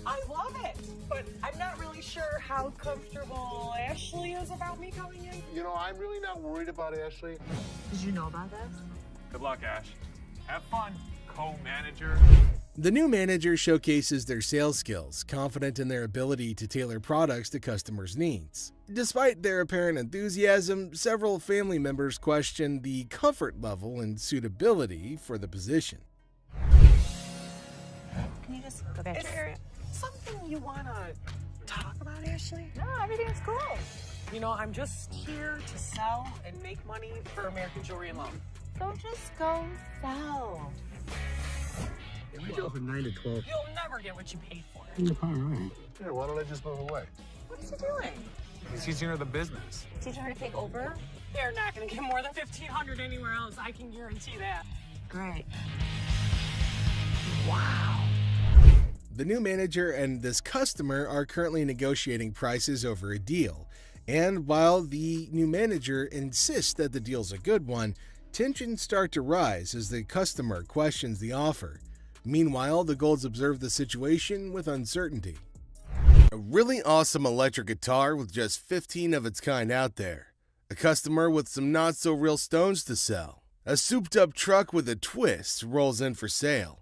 I love it, but I'm not really sure how comfortable Ashley is about me coming in. You know, I'm really not worried about Ashley. Did you know about this? Good luck, Ash. Have fun, co-manager. The new manager showcases their sales skills, confident in their ability to tailor products to customers' needs. Despite their apparent enthusiasm, several family members question the comfort level and suitability for the position. Can you just go back to your area? Something you want to talk about, Ashley? No, everything's cool. You know, I'm just here to sell and make money for American Jewelry and Loan. So just go sell. We go from 9 to 12. You'll never get what you paid for. You're probably right. Here, why don't I just move away? What is he doing? He's teaching her the business. Teaching her to take over? They're not going to get more than $1,500 anywhere else. I can guarantee that. Great. Wow. The new manager and this customer are currently negotiating prices over a deal. And while the new manager insists that the deal's a good one, tensions start to rise as the customer questions the offer. Meanwhile, the Golds observe the situation with uncertainty. A really awesome electric guitar with just 15 of its kind out there. A customer with some not-so-real stones to sell. A souped-up truck with a twist rolls in for sale.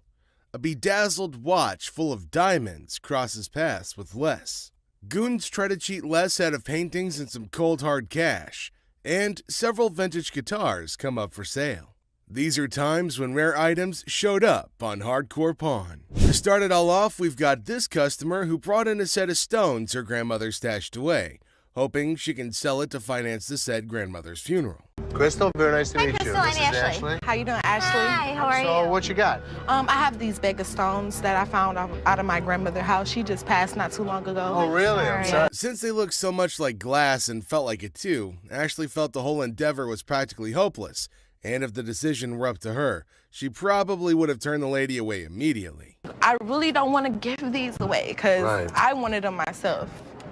A bedazzled watch full of diamonds crosses paths with Les. Goons try to cheat Les out of paintings and some cold hard cash. And several vintage guitars come up for sale. These are times when rare items showed up on Hardcore Pawn. To start it all off, we've got this customer who brought in a set of stones her grandmother stashed away, hoping she can sell it to finance the said grandmother's funeral. Crystal, very nice to meet you. Crystal, This I'm is Ashley. How you doing, Ashley? Hi, how are So you? what you got? I have these bag of stones that I found out of my grandmother's house. She just passed not too long ago. Oh, really? I'm sorry. Since they look so much like glass and felt like it too, Ashley felt the whole endeavor was practically hopeless. And if the decision were up to her, she probably would have turned the lady away immediately. I really don't want to give these away because I wanted them myself.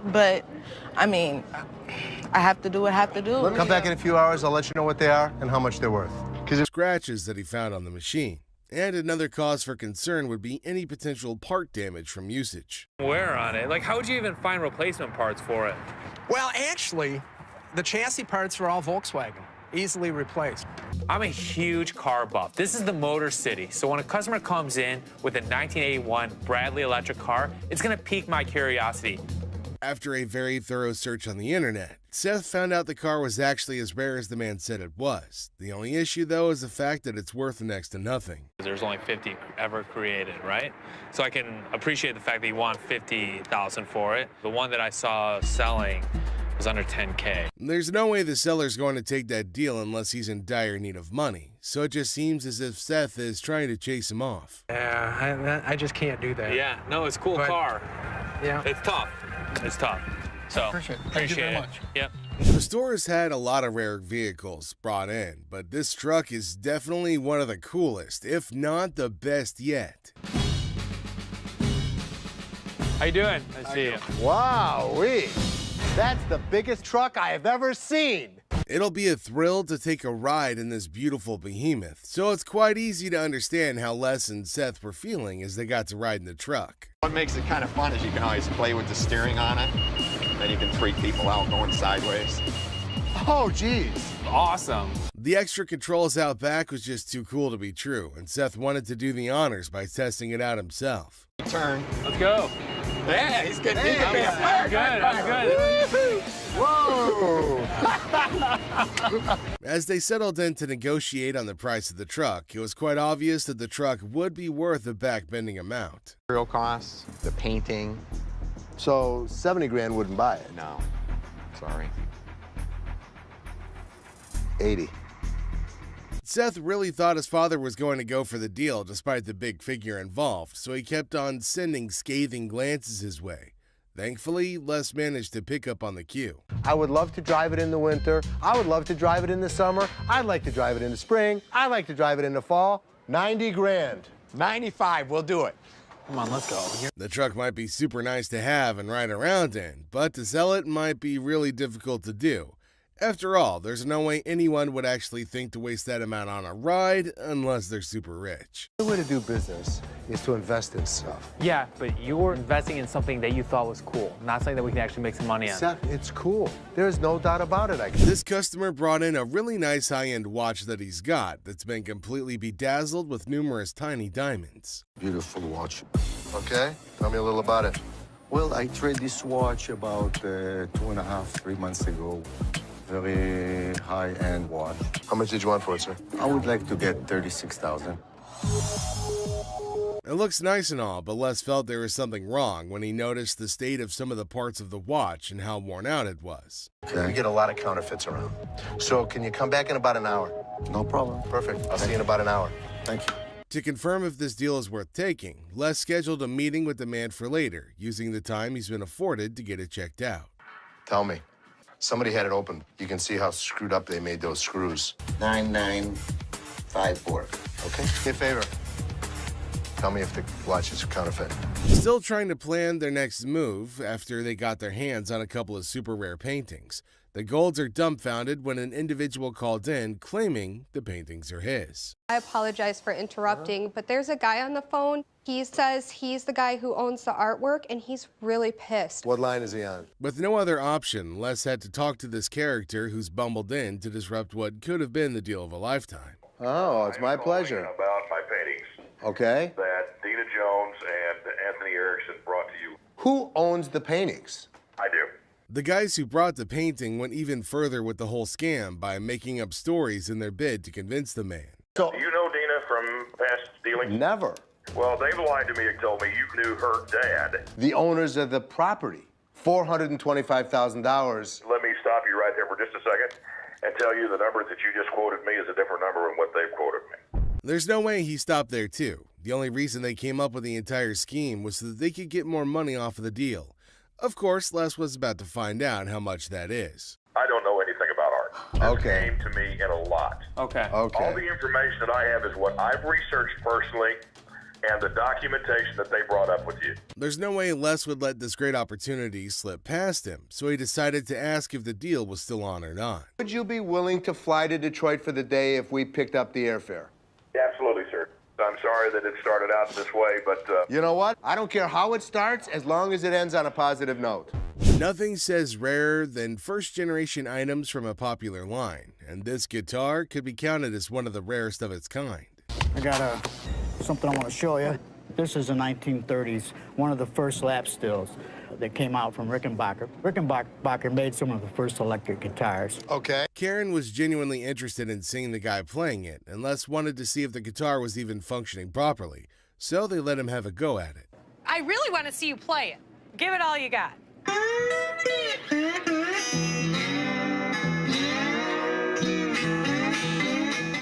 But, I mean, I have to do what I have to do. Come back in a few hours. I'll let you know what they are and how much they're worth. Scratches that he found on the machine. And another cause for concern would be any potential part damage from usage. Wear on it. Like, how would you even find replacement parts for it? Well, actually, the chassis parts are all Volkswagen, easily replaced. I'm a huge car buff. This is the Motor City. So when a customer comes in with a 1981 Bradley electric car, it's gonna pique my curiosity. After a very thorough search on the internet, Seth found out the car was actually as rare as the man said it was. The only issue, though, is the fact that it's worth next to nothing. There's only 50 ever created, right? So I can appreciate the fact that you want $50,000 for it. The one that I saw selling was under $10K. There's no way the seller's going to take that deal unless he's in dire need of money, so it just seems as if Seth is trying to chase him off. Yeah, I just can't do that. Yeah, no, it's a cool car. Yeah. It's tough. It's tough. So, Appreciate it. appreciate Thank you very it. much. Yep. The store has had a lot of rare vehicles brought in, but this truck is definitely one of the coolest, if not the best yet. How you doing? Nice to see you. Wow-wee. That's the biggest truck I have ever seen. It'll be a thrill to take a ride in this beautiful behemoth, so it's quite easy to understand how Les and Seth were feeling as they got to ride in the truck. What makes it kind of fun is you can always play with the steering on it, then you can freak people out going sideways. Oh, geez. Awesome. The extra controls out back was just too cool to be true, and Seth wanted to do the honors by testing it out himself. Turn. Let's go. Yeah, he's good. Hey, I'm good. Whoa! As they settled in to negotiate on the price of the truck, it was quite obvious that the truck would be worth a back-bending amount. Real costs, the painting. So 70 grand wouldn't buy it. No, sorry. 80. Seth really thought his father was going to go for the deal despite the big figure involved, so he kept on sending scathing glances his way. Thankfully, Les managed to pick up on the cue. I would love to drive it in the winter. I would love to drive it in the summer. I'd like to drive it in the spring. I'd like to drive it in the fall. 90 grand. 95, we'll do it. Come on, let's go. The truck might be super nice to have and ride around in, but to sell it might be really difficult to do. After all, there's no way anyone would actually think to waste that amount on a ride unless they're super rich. The way to do business is to invest in stuff. Yeah, but you're investing in something that you thought was cool, not something that we can actually make some money on. Seth, it's cool. There's no doubt about it. This customer brought in a really nice high-end watch that he's got that's been completely bedazzled with numerous tiny diamonds. Beautiful watch. Okay, tell me a little about it. Well, I traded this watch about 2.5, 3 months ago. Very high-end watch. How much did you want for it, sir? I would like to get 36,000. It looks nice and all, but Les felt there was something wrong when he noticed the state of some of the parts of the watch and how worn out it was. Okay. We get a lot of counterfeits around. So can you come back in about an hour? No problem. Perfect. I'll see you in about an hour. Thank you. To confirm if this deal is worth taking, Les scheduled a meeting with the man for later, using the time he's been afforded to get it checked out. Tell me. Somebody had it open. You can see how screwed up they made those screws. 9954. Okay. Do me a favor. Tell me if the watch is counterfeit. Still trying to plan their next move after they got their hands on a couple of super rare paintings. The Golds are dumbfounded when an individual called in claiming the paintings are his. I apologize for interrupting, but there's a guy on the phone. He says he's the guy who owns the artwork, and he's really pissed. What line is he on? With no other option, Les had to talk to this character who's bumbled in to disrupt what could have been the deal of a lifetime. Oh, it's my pleasure. About my paintings Okay. that Dina Jones and Anthony Erickson brought to you. Who owns the paintings? I do. The guys who brought the painting went even further with the whole scam by making up stories in their bid to convince the man. Do you know Dina from past dealings? Never. Well, they've lied to me and told me you knew her dad. The owners of the property. $425,000. Let me stop you right there for just a second and tell you the number that you just quoted me is a different number than what they've quoted me. There's no way he stopped there too. The only reason they came up with the entire scheme was so that they could get more money off of the deal. Of course, Les was about to find out how much that is. I don't know anything about art. This came to me in a lot. Okay. All the information that I have is what I've researched personally and the documentation that they brought up with you. There's no way Les would let this great opportunity slip past him, so he decided to ask if the deal was still on or not. Would you be willing to fly to Detroit for the day if we picked up the airfare? Absolutely, sir. I'm sorry that it started out this way, but... You know what? I don't care how it starts as long as it ends on a positive note. Nothing says rarer than first-generation items from a popular line, and this guitar could be counted as one of the rarest of its kind. I got something I want to show you. This is the 1930s, one of the first lap stills that came out from Rickenbacker. Rickenbacker made some of the first electric guitars. Okay. Karen was genuinely interested in seeing the guy playing it, and Les wanted to see if the guitar was even functioning properly, so they let him have a go at it. I really want to see you play it. Give it all you got.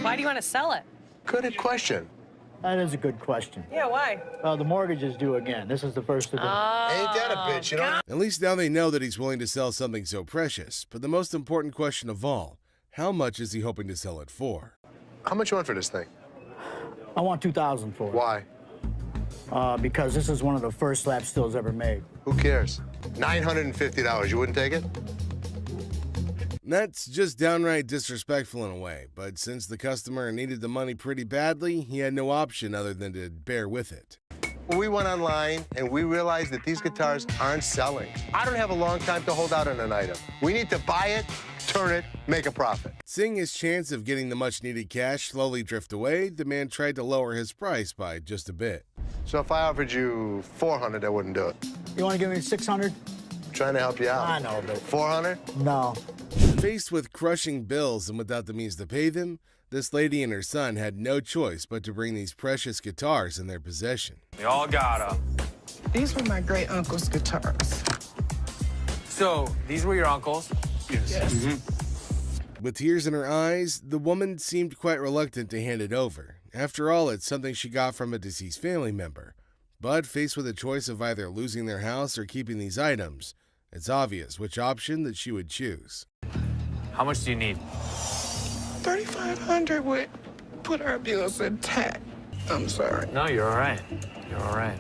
Why do you want to sell it? Good question. That is a good question. Yeah, why? The mortgage is due again. This is the first of them. Ain't that a bitch, you know? At least now they know that he's willing to sell something so precious, but the most important question of all, how much is he hoping to sell it for? How much you want for this thing? I want $2,000 for it. Why? Because this is one of the first lap stills ever made. Who cares? $950, you wouldn't take it? That's just downright disrespectful in a way, but since the customer needed the money pretty badly, he had no option other than to bear with it. We went online and we realized that these guitars aren't selling. I don't have a long time to hold out on an item. We need to buy it, turn it, make a profit. Seeing his chance of getting the much-needed cash slowly drift away, the man tried to lower his price by just a bit. So if I offered you 400, I wouldn't do it. You want to give me 600? I'm trying to help you out. I know, but 400? no. Faced with crushing bills and without the means to pay them, this lady and her son had no choice but to bring these precious guitars in their possession. We all got them. These were my great uncle's guitars. So, these were your uncle's? Yes. With tears in her eyes, the woman seemed quite reluctant to hand it over. After all, it's something she got from a deceased family member. But faced with a choice of either losing their house or keeping these items, it's obvious which option that she would choose. How much do you need? $3,500 would put our bills intact. I'm sorry. No, you're all right. You're all right.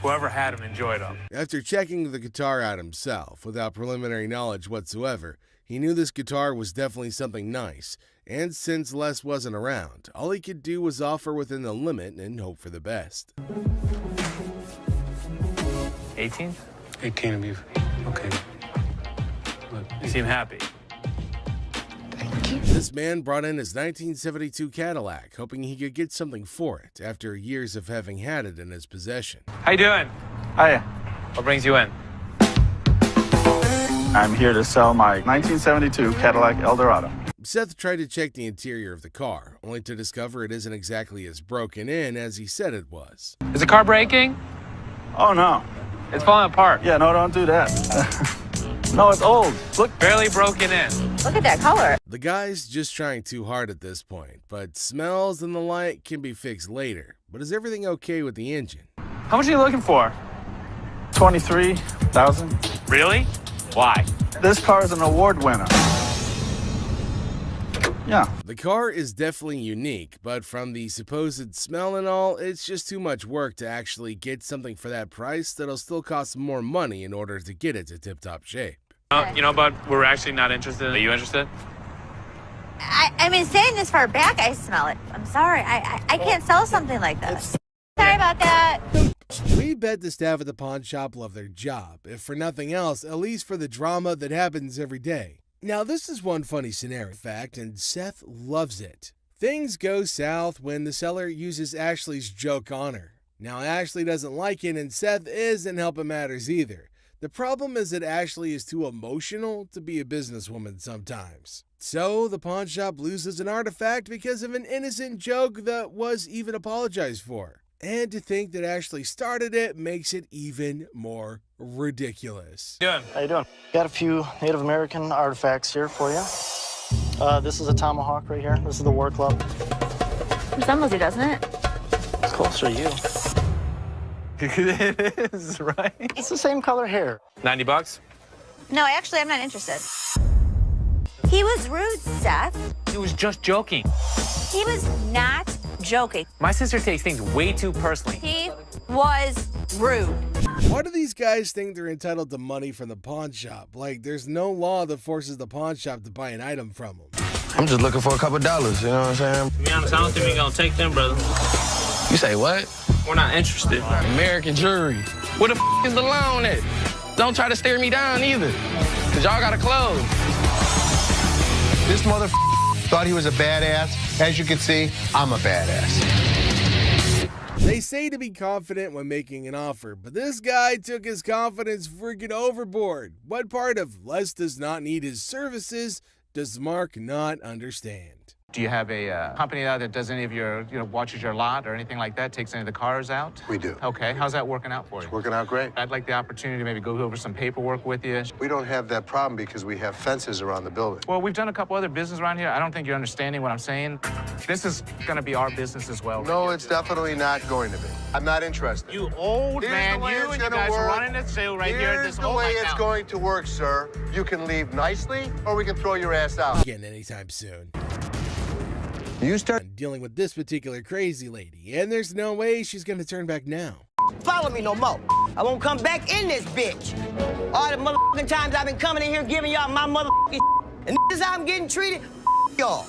Whoever had them enjoyed them. After checking the guitar out himself, without preliminary knowledge whatsoever, he knew this guitar was definitely something nice, and since Les wasn't around, all he could do was offer within the limit and hope for the best. 18? 18 of you. Okay. Look, You seem happy. This man brought in his 1972 Cadillac, hoping he could get something for it after years of having had it in his possession. How you doing? Hiya. What brings you in? I'm here to sell my 1972 Cadillac Eldorado. Seth tried to check the interior of the car, only to discover it isn't exactly as broken in as he said it was. Is the car breaking? Oh, no. It's falling apart. Yeah, no, don't do that. No, it's old. Look. Barely broken in. Look at that color. The guy's just trying too hard at this point, but smells and the like can be fixed later. But is everything okay with the engine? How much are you looking for? $23,000. Really? Why? This car is an award winner. Yeah. The car is definitely unique, but from the supposed smell and all, it's just too much work to actually get something for that price that'll still cost more money in order to get it to tip-top shape. You know, bud, we're actually not interested. Are you interested? I mean, standing this far back, I smell it. I'm sorry. I can't sell something like this. Sorry about that. We bet the staff at the pawn shop love their job, if for nothing else, at least for the drama that happens every day. Now, this is one funny scenario fact, and Seth loves it. Things go south when the seller uses Ashley's joke on her. Now, Ashley doesn't like it, and Seth isn't helping matters either. The problem is that Ashley is too emotional to be a businesswoman sometimes. So, the pawn shop loses an artifact because of an innocent joke that was even apologized for. And to think that Ashley started it makes it even more ridiculous. Doing? How you doing? Got a few Native American artifacts here for you. This is a tomahawk right here. This is the war club. Resembles you, doesn't it? It's closer to you. It is, right? It's the same color hair. 90 bucks? No, actually, I'm not interested. He was rude, Seth. He was just joking. He was not joking. My sister takes things way too personally. He was rude. Why do these guys think they're entitled to money from the pawn shop? Like, there's no law that forces the pawn shop to buy an item from them. I'm just looking for a couple dollars, you know what I'm saying? To be honest, I don't think we're gonna take them, brother. You say what? We're not interested. American Jewelry. Where the is the loan at? Don't try to stare me down either, cause y'all gotta close. This mother thought he was a badass. As you can see, I'm a badass. They say to be confident when making an offer, but this guy took his confidence freaking overboard. What part of Les does not need his services does Mark not understand? Do you have a company now that does any of your, watches your lot or anything like that, takes any of the cars out? We do. Okay, how's that working out for you? It's working out great. I'd like the opportunity to maybe go over some paperwork with you. We don't have that problem because we have fences around the building. Well, we've done a couple other business around here. I don't think you're understanding what I'm saying. This is gonna be our business as well. No, it's definitely not going to be. I'm not interested. You old man, you and you guys are running this sale right here. Here's the way it's going to work, sir. You can leave nicely or we can throw your ass out. Again, anytime soon. You start dealing with this particular crazy lady, and there's no way she's gonna turn back now. Follow me no more. I won't come back in this bitch. All the motherfucking times I've been coming in here giving y'all my motherfucking and this is how I'm getting treated, y'all.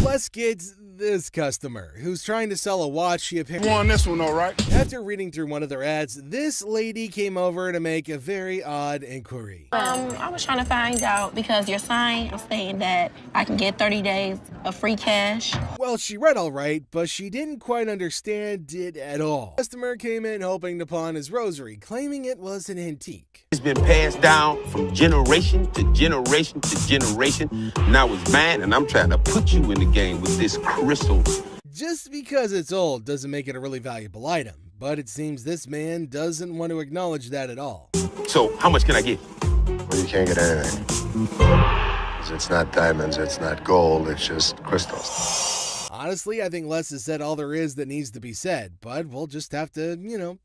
Les gets this customer, who's trying to sell a watch she apparently Won this one, all right? After reading through one of their ads, this lady came over to make a very odd inquiry. I was trying to find out because your sign was saying that I can get 30 days of free cash. Well, she read all right, but she didn't quite understand it at all. The customer came in hoping to pawn his rosary, claiming it was an antique. It's been passed down from generation to generation to generation. Now it's mine, and I'm trying to put you in the game with this crystal. Just because it's old doesn't make it a really valuable item, but it seems this man doesn't want to acknowledge that at all. So, how much can I get? Well, you can't get anything. 'Cause it's not diamonds, it's not gold, it's just crystals. Honestly, I think Les has said all there is that needs to be said, but we'll just have to,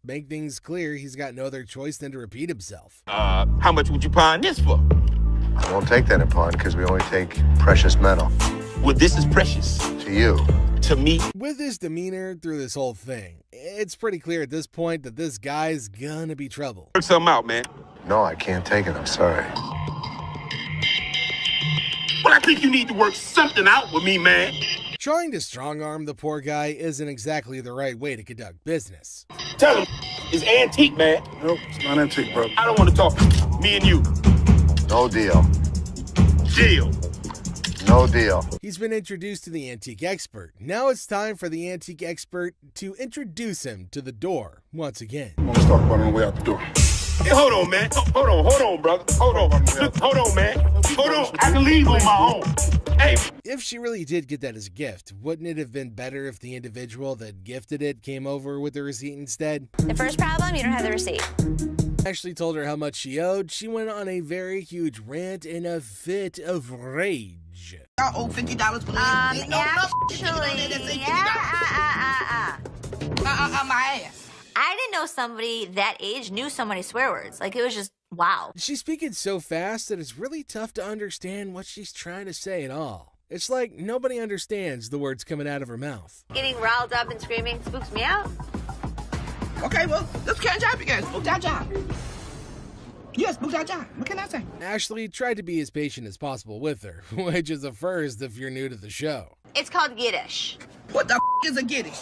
make things clear. He's got no other choice than to repeat himself. How much would you pawn this for? I won't take that in pawn because we only take precious metal. Well, this is precious. To you. To me. With his demeanor through this whole thing, it's pretty clear at this point that this guy's gonna be trouble. Work something out, man. No, I can't take it, I'm sorry. Well, I think you need to work something out with me, man. Trying to strong-arm the poor guy isn't exactly the right way to conduct business. Tell him it's antique, man. Nope, it's not antique, bro. I don't want to talk. Me and you. No deal. Deal. No deal. He's been introduced to the antique expert. Now it's time for the antique expert to introduce him to the door once again. Let's talk about it on the way out the door. Hey, hold on, man. Hold on, brother. Hold on. Look, hold on, man. Hold on. I can leave on my own. Hey. If she really did get that as a gift, wouldn't it have been better if the individual that gifted it came over with the receipt instead? The first problem, you don't have the receipt. Ashley told her how much she owed. She went on a very huge rant in a fit of rage. I owe $50 for Actually, my ass. I didn't know somebody that age knew so many swear words. Like, it was just, wow. She's speaking so fast that it's really tough to understand what she's trying to say at all. It's like nobody understands the words coming out of her mouth. Getting riled up and screaming spooks me out. Okay, well, let's catch up again. Spook that job. Yes, spook that job. What can I say? Ashley tried to be as patient as possible with her, which is a first if you're new to the show. It's called Yiddish. What the is a Yiddish?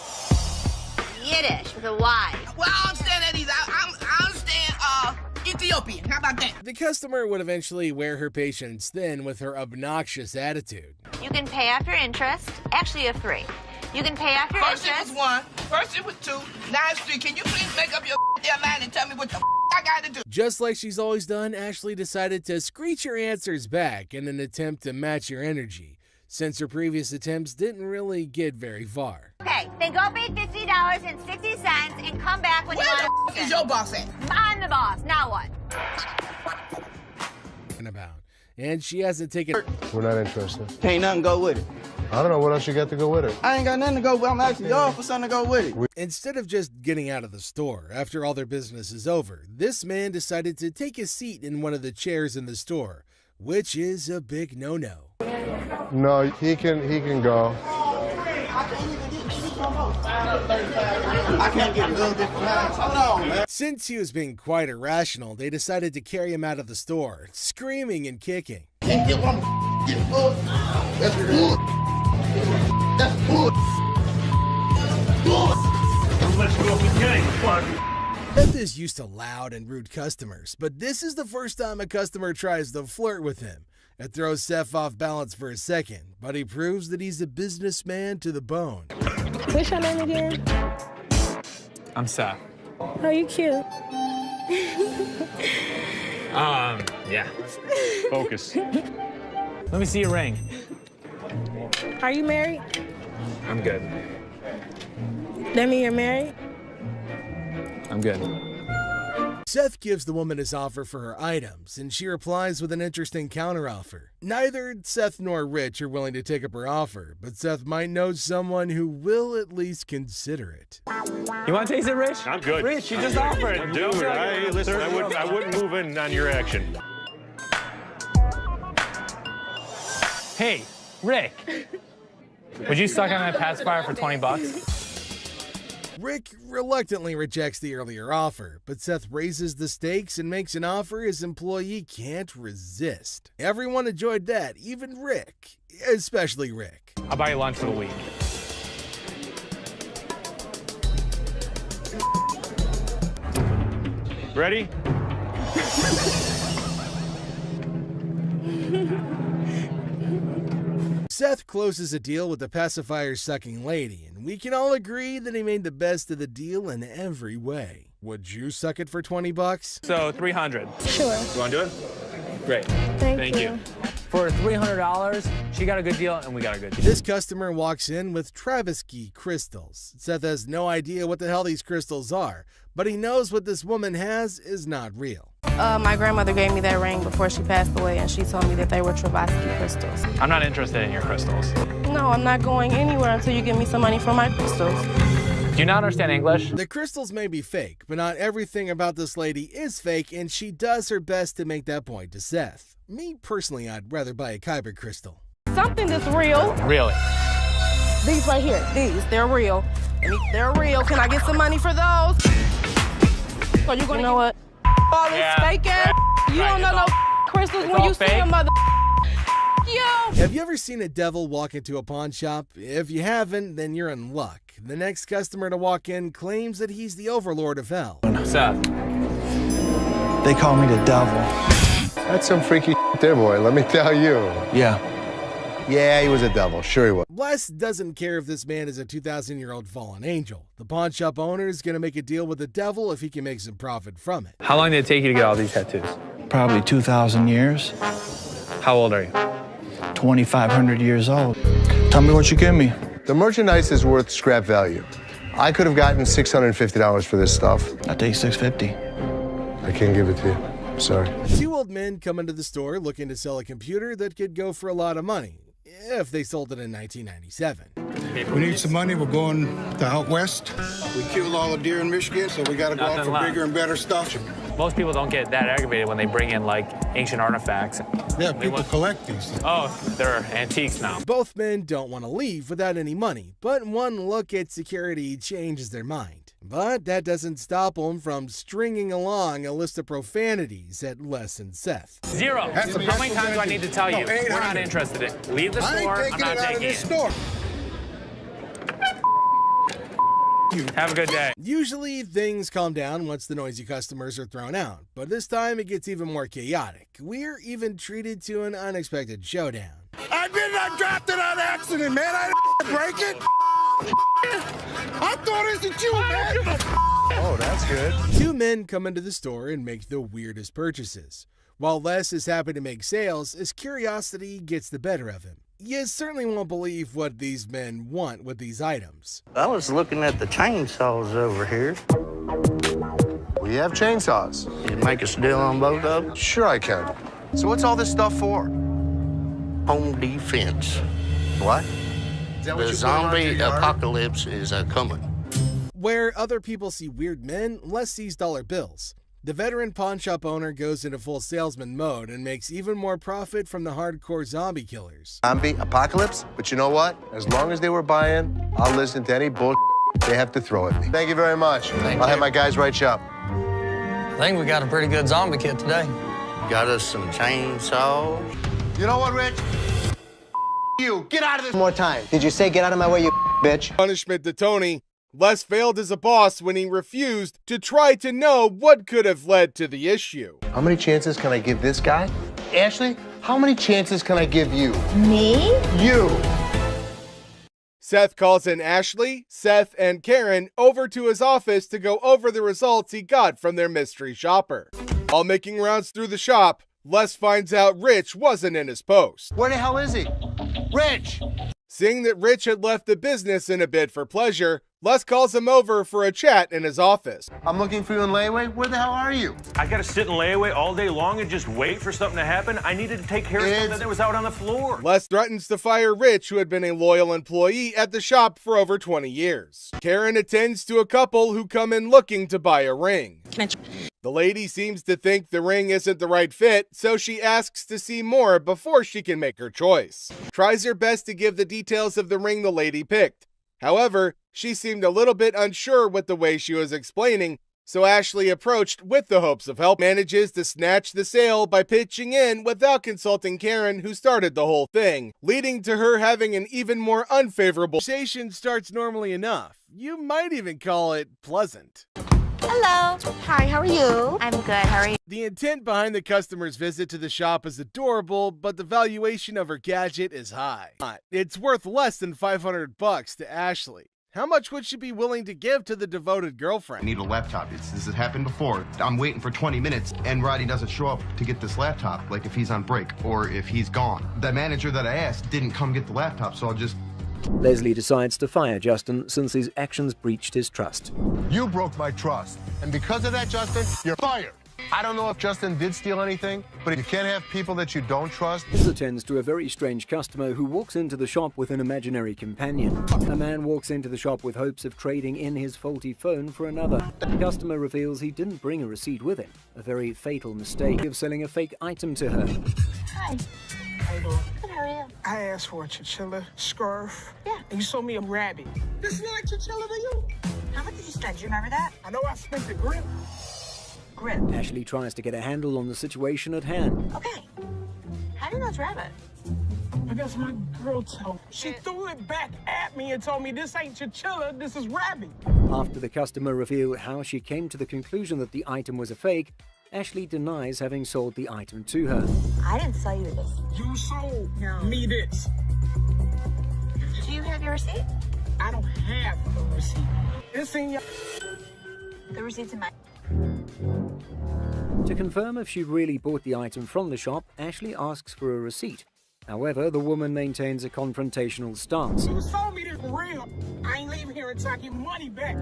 Yiddish with a Y. Well, I understand that either. I understand Ethiopian. How about that? The customer would eventually wear her patience thin with her obnoxious attitude. You can pay after interest. Actually, you have three. You can pay after First interest. it was one. First it was two. Now it's three. Can you please make up your damn mind and tell me what the I got to do? Just like she's always done, Ashley decided to screech her answers back in an attempt to match her energy, since her previous attempts didn't really get very far. Okay, then go pay $50.60 and come back when you want to. Where is your boss at? I'm the boss. Now what? And she hasn't taken. We're not interested. Ain't nothing go with it. I don't know what else you got to go with it. I ain't got nothing to go with. I'm asking y'all for something to go with it. Instead of just getting out of the store after all their business is over, this man decided to take a seat in one of the chairs in the store, which is a big no-no. No, he can go. I can't get a little different. Hold on, man. Since he was being quite irrational, they decided to carry him out of the store, screaming and kicking. Can't get one. Get full. That's good. That's good. Let's go up the game. Seth is used to loud and rude customers, but this is the first time a customer tries to flirt with him. It throws Seth off balance for a second, but he proves that he's a businessman to the bone. What's your name again? I'm Seth. Oh, you cute. Yeah. Focus. Let me see your ring. Are you married? I'm good. That mean you're married? I'm good. Seth gives the woman his offer for her items, and she replies with an interesting counteroffer. Neither Seth nor Rich are willing to take up her offer, but Seth might know someone who will at least consider it. You want to taste it, Rich? I'm good. Rich, you just offered. Dude, listen, I wouldn't move in on your action. Hey, Rick. Would you suck on that pacifier for $20? Rick reluctantly rejects the earlier offer, but Seth raises the stakes and makes an offer his employee can't resist. Everyone enjoyed that, even Rick. Especially Rick. I'll buy you lunch for the week. Ready? Seth closes a deal with the pacifier-sucking lady, and we can all agree that he made the best of the deal in every way. Would you suck it for 20 bucks? So 300. Sure. You want to do it? Great. Thank you. For $300, she got a good deal and we got a good deal. This customer walks in with Travisky crystals. Seth has no idea what the hell these crystals are, but he knows what this woman has is not real. My grandmother gave me that ring before she passed away, and she told me that they were Travisky crystals. I'm not interested in your crystals. No, I'm not going anywhere until you give me some money for my crystals. Do you not understand English? The crystals may be fake, but not everything about this lady is fake, and she does her best to make that point to Seth. Me personally, I'd rather buy a Kyber crystal. Something that's real. Really? These right here, they're real. They're real. Can I get some money for those? So you know what? All this fake ass. You don't know no crystals when you see a mother. You. Have you ever seen a devil walk into a pawn shop? If you haven't, then you're in luck. The next customer to walk in claims that he's the overlord of hell. Seth. They call me the devil. That's some freaky there, boy, let me tell you. Yeah. Yeah, he was a devil. Sure he was. Les doesn't care if this man is a 2,000-year-old fallen angel. The pawn shop owner is going to make a deal with the devil if he can make some profit from it. How long did it take you to get all these tattoos? Probably 2,000 years. How old are you? 2,500 years old. Tell me what you give me. The merchandise is worth scrap value. I could have gotten $650 for this stuff. I take $650. I can't give it to you. Sorry. Two old men come into the store looking to sell a computer that could go for a lot of money, if they sold it in 1997. We need some money. We're going to out west. We killed all the deer in Michigan, so we got to go out for bigger and better stuff. Most people don't get that aggravated when they bring in like ancient artifacts. Yeah, people collect these things. Oh, they're antiques now. Both men don't want to leave without any money, but one look at security changes their mind. But that doesn't stop them from stringing along a list of profanities at Les and Seth. 0. How many times do I need to tell you? We're not interested in. Leave the store. I'm not taking it. Have a good day. Usually things calm down once the noisy customers are thrown out, but this time it gets even more chaotic. We're even treated to an unexpected showdown. I dropped it on accident, man. I didn't break it. I thought it was you, man. Oh, that's good. Two men come into the store and make the weirdest purchases. While Les is happy to make sales, his curiosity gets the better of him. You certainly won't believe what these men want with these items. I was looking at the chainsaws over here. We have chainsaws. You make a deal on both of them? Sure I can. So what's all this stuff for? Home defense. What? Is that what The you put around zombie your yard? apocalypse is coming. Where other people see weird men, Les sees dollar bills. The veteran pawn shop owner goes into full salesman mode and makes even more profit from the hardcore zombie killers. Zombie apocalypse? But you know what? As long as they were buying, I'll listen to any bull they have to throw at me. Thank you very much. I'll have my guys write you up. I think we got a pretty good zombie kit today. Got us some chainsaws. You know what, Rich? You. Get out of this. One more time. Did you say get out of my way, you bitch? Punishment to Tony. Les failed as a boss when he refused to try to know what could have led to the issue. How many chances can I give this guy? Ashley, how many chances can I give you? Me? You. Seth calls in Ashley, Seth, and Karen over to his office to go over the results he got from their mystery shopper. While making rounds through the shop, Les finds out Rich wasn't in his post. Where the hell is he? Rich! Seeing that Rich had left the business in a bid for pleasure, Les calls him over for a chat in his office. I'm looking for you in layaway. Where the hell are you? I gotta sit in layaway all day long and just wait for something to happen. I needed to take care of something that was out on the floor. Les threatens to fire Rich, who had been a loyal employee at the shop for over 20 years. Karen attends to a couple who come in looking to buy a ring. The lady seems to think the ring isn't the right fit, so she asks to see more before she can make her choice. Tries her best to give the details of the ring the lady picked. However, she seemed a little bit unsure with the way she was explaining, so Ashley approached with the hopes of help. Manages to snatch the sale by pitching in without consulting Karen, who started the whole thing, leading to her having an even more unfavorable conversation. Starts normally enough. You might even call it pleasant. Hello. Hi, how are you? I'm good. How are you? The intent behind the customer's visit to the shop is adorable, but the valuation of her gadget is high. It's worth less than $500 to Ashley. How much would she be willing to give to the devoted girlfriend? I need a laptop. This has happened before. I'm waiting for 20 minutes and Roddy doesn't show up to get this laptop, like if he's on break or if he's gone. The manager that I asked didn't come get the laptop, so I'll just... Leslie decides to fire Justin since his actions breached his trust. You broke my trust. And because of that, Justin, you're fired. I don't know if Justin did steal anything, but you can't have people that you don't trust. This attends to a very strange customer who walks into the shop with an imaginary companion. A man walks into the shop with hopes of trading in his faulty phone for another. The customer reveals he didn't bring a receipt with him, a very fatal mistake of selling a fake item to her. Hi. How you doing? Good, how are you? I asked for a chinchilla scarf. Yeah. And you sold me a rabbit. This is like chinchilla to you. How much did you spend? Do you remember that? I know I spent the grip. Ashley tries to get a handle on the situation at hand. Okay. How do you know it's rabbit? I guess my girl told me. She threw it back at me and told me this ain't chinchilla, this is rabbit. After the customer revealed how she came to the conclusion that the item was a fake, Ashley denies having sold the item to her. I didn't sell you this. You sold me this. Do you have your receipt? I don't have a receipt. It's in your... The receipt's in my... To confirm if she really bought the item from the shop, Ashley asks for a receipt. However, the woman maintains a confrontational stance. You sold me this for real. I ain't leaving here until I get money back.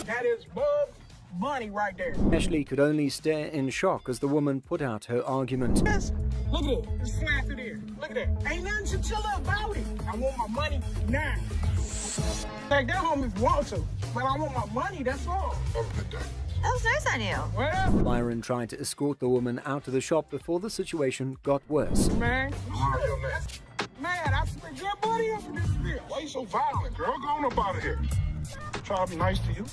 That is Bub's money right there. Ashley could only stare in shock as the woman put out her argument. Yes. Look at it. It's flat through there. Look at that. Ain't nothing chinchilla about it. I want my money now. Take that home if you want to, but I want my money, that's all. That was nice on you. Well, Byron tried to escort the woman out of the shop before the situation got worse. man, I spent your money up in this bill. Why you so violent, girl? Go on up out of here. Try to be nice to you.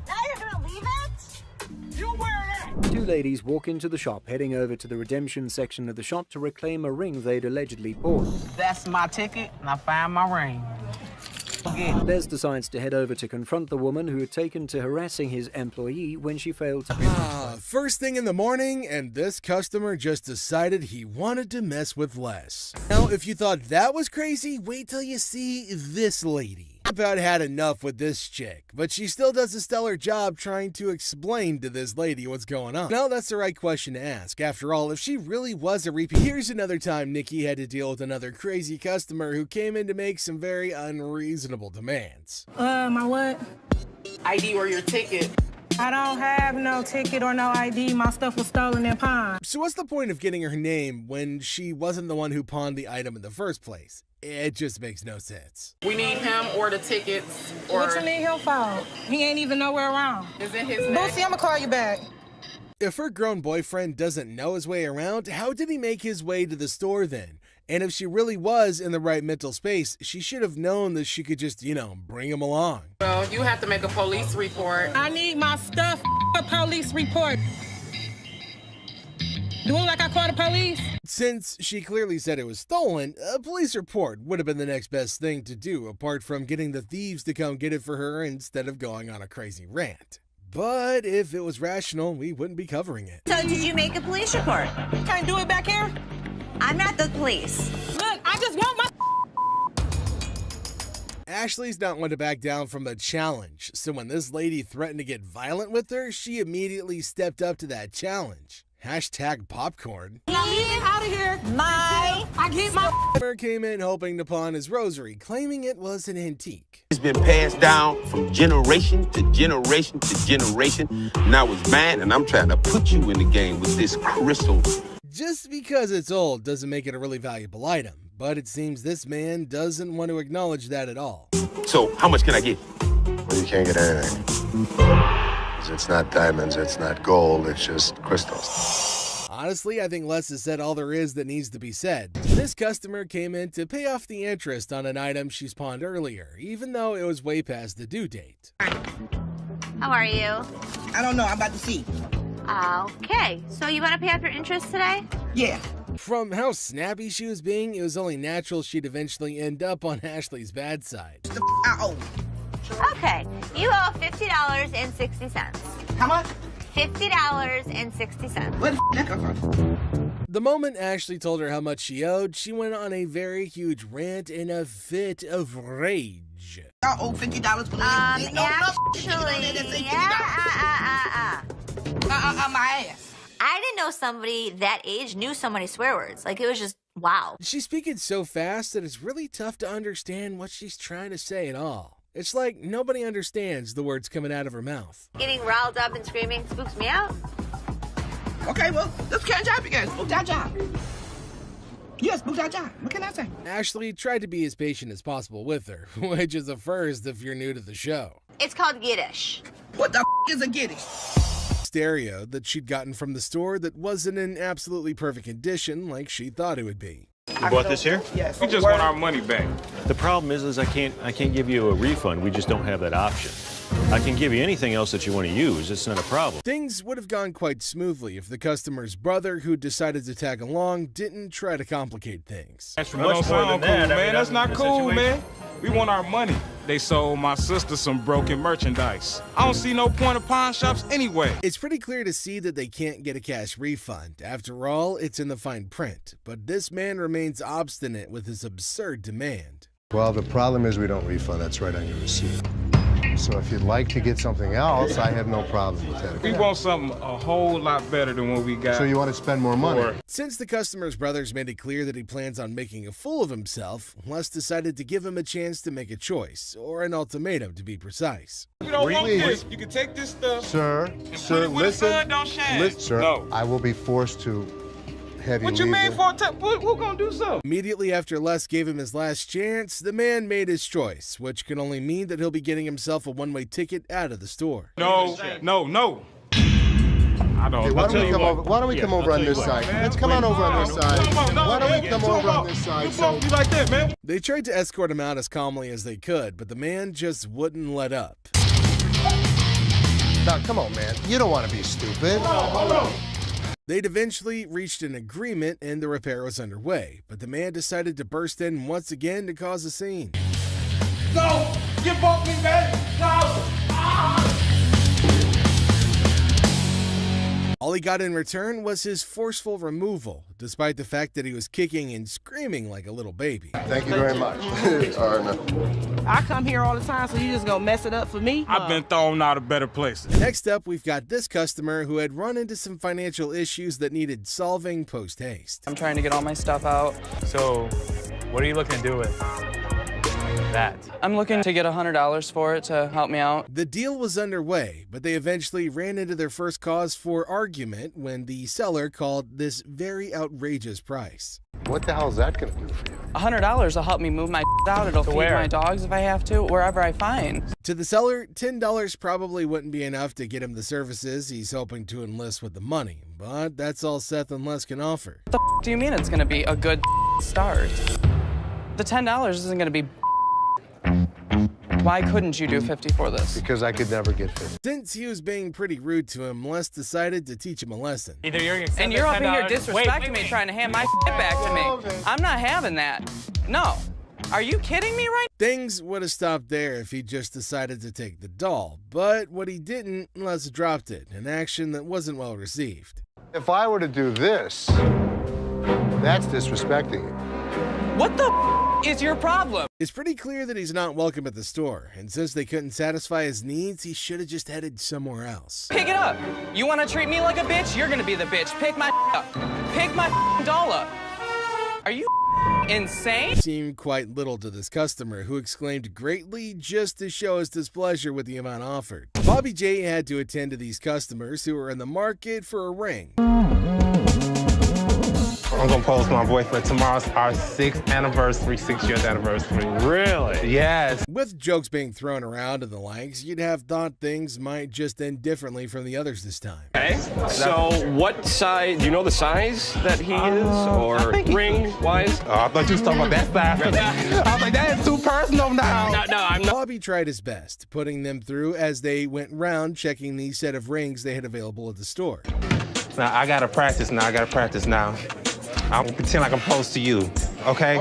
Now you're gonna leave it? You wear that. Two ladies walk into the shop, heading over to the redemption section of the shop to reclaim a ring they'd allegedly bought. That's my ticket, and I found my ring. Les decides to head over to confront the woman who had taken to harassing his employee when she failed to... First thing in the morning, and this customer just decided he wanted to mess with Les. Now, if you thought that was crazy, wait till you see this lady. I've about had enough with this chick, but she still does a stellar job trying to explain to this lady what's going on. Now, that's the right question to ask. After all, if she really was a repeat... Here's another time Nikki had to deal with another crazy customer who came in to make some very unreasonable demands. My what? ID or your ticket. I don't have no ticket or no ID. My stuff was stolen and pawned. So what's the point of getting her name when she wasn't the one who pawned the item in the first place? It just makes no sense. We need him or the tickets or... What you need help for? He ain't even nowhere around. Is it his name? Boosie, I'ma call you back. If her grown boyfriend doesn't know his way around, how did he make his way to the store then? And if she really was in the right mental space, she should have known that she could just, bring him along. Well, you have to make a police report. I need my stuff, a police report. Do it like I called the police? Since she clearly said it was stolen, a police report would have been the next best thing to do, apart from getting the thieves to come get it for her instead of going on a crazy rant. But if it was rational, we wouldn't be covering it. So did you make a police report? Can't do it back here? I'm not the police. Look, I just want my... Ashley's not one to back down from a challenge, so when this lady threatened to get violent with her, she immediately stepped up to that challenge. #popcorn. Now leave me out of here. I get my... Customer came in hoping to pawn his rosary, claiming it was an antique. It's been passed down from generation to generation to generation. Now it's mine, and I'm trying to put you in the game with this crystal. Just because it's old doesn't make it a really valuable item, but it seems this man doesn't want to acknowledge that at all. So, how much can I get? Well, you can't get anything. It's not diamonds, it's not gold, it's just crystals. Honestly, I think Les has said all there is that needs to be said. This customer came in to pay off the interest on an item she's pawned earlier, even though it was way past the due date. How are you? I don't know. I'm about to see. Okay. So you want to pay off your interest today? Yeah. From how snappy she was being, it was only natural she'd eventually end up on Ashley's bad side. I owe. Okay, you owe $50.60. How much? $50.60. Where the that come from? The moment Ashley told her how much she owed, she went on a very huge rant in a fit of rage. Y'all owe $50 for Actually, my ass. I didn't know somebody that age knew so many swear words. Like, it was just, wow. She's speaking so fast that it's really tough to understand what she's trying to say at all. It's like nobody understands the words coming out of her mouth. Getting riled up and screaming spooks me out. Okay, well, let's catch up again. Spook that job. Yes, spook that job. What can I say? Ashley tried to be as patient as possible with her, which is a first if you're new to the show. It's called Yiddish. What the is a Yiddish? Stereo that she'd gotten from the store that wasn't in absolutely perfect condition like she thought it would be. You bought this here? Yes. We just want our money back. The problem is I can't give you a refund. We just don't have that option. I can give you anything else that you want to use. It's not a problem. Things would have gone quite smoothly if the customer's brother, who decided to tag along, didn't try to complicate things. That's That don't sound cool, man. That's not cool, man. We want our money. They sold my sister some broken merchandise. I don't see no point of pawn shops anyway. It's pretty clear to see that they can't get a cash refund. After all, it's in the fine print. But this man remains obstinate with his absurd demand. Well, the problem is we don't refund. That's right on your receipt. So if you'd like to get something else, I have no problem with that. We want something a whole lot better than what we got. So you want to spend more money? Since the customer's brothers made it clear that he plans on making a fool of himself, Les decided to give him a chance to make a choice, or an ultimatum to be precise. We don't want this. You can take this stuff. Sir, listen. Sir, no. I will be forced to have you What you leave mean the- for we're gonna do something? Immediately after Les gave him his last chance, the man made his choice, which can only mean that he'll be getting himself a one-way ticket out of the store. No. I don't. Okay, why don't we come over on this side? Let's come on over on this side. Why don't we come over on this side? So You like that, man? they tried to escort him out as calmly as they could, but the man just wouldn't let up. Now, come on, man. You don't want to be stupid. They'd eventually reached an agreement and the repair was underway, but the man decided to burst in once again to cause a scene. No! You bought me, man! No! All he got in return was his forceful removal, despite the fact that he was kicking and screaming like a little baby. Thank you very much. I come here all the time, so you just gonna mess it up for me? I've been thrown out of better places. Next up, we've got this customer who had run into some financial issues that needed solving post-haste. I'm trying to get all my stuff out. So, what are you looking to do with that? I'm looking to get $100 for it to help me out. The deal was underway, but they eventually ran into their first cause for argument when the seller called this very outrageous price. What the hell is that going to do for you? $100 will help me move my out. It'll feed my dogs if I have to, wherever I find. To the seller, $10 probably wouldn't be enough to get him the services he's hoping to enlist with the money, but that's all Seth and Les can offer. What the do you mean it's going to be a good start? The $10 isn't going to be. Why couldn't you do 50 for this? Because I could never get 50. Since he was being pretty rude to him, Les decided to teach him a lesson. Either you're gonna And you're up in here disrespecting me, trying to hand my back to me. I'm not having that. No. Are you kidding me right? Things would have stopped there if he just decided to take the doll, but what he didn't, Les dropped it, an action that wasn't well received. If I were to do this, that's disrespecting you. What the is your problem? It's pretty clear that he's not welcome at the store, and since they couldn't satisfy his needs, he should have just headed somewhere else. Pick it up. You want to treat me like a bitch? You're going to be the bitch. Pick my up. Pick my doll up. Are you insane? Seemed quite little to this customer, who exclaimed greatly just to show his displeasure with the amount offered. Bobby J had to attend to these customers who were in the market for a ring. I'm gonna pose my boyfriend. Tomorrow's our 6th anniversary, 6-year anniversary. Really? Yes. With jokes being thrown around and the likes, you'd have thought things might just end differently from the others this time. Okay, so what size, do you know the size that he is, or ring-wise? Oh, I thought you was talking about that size. I was like, that is too personal now. No, I'm not. Bobby tried his best, putting them through as they went round checking the set of rings they had available at the store. Now, I gotta practice now. I'm gonna pretend like I'm close to you, okay?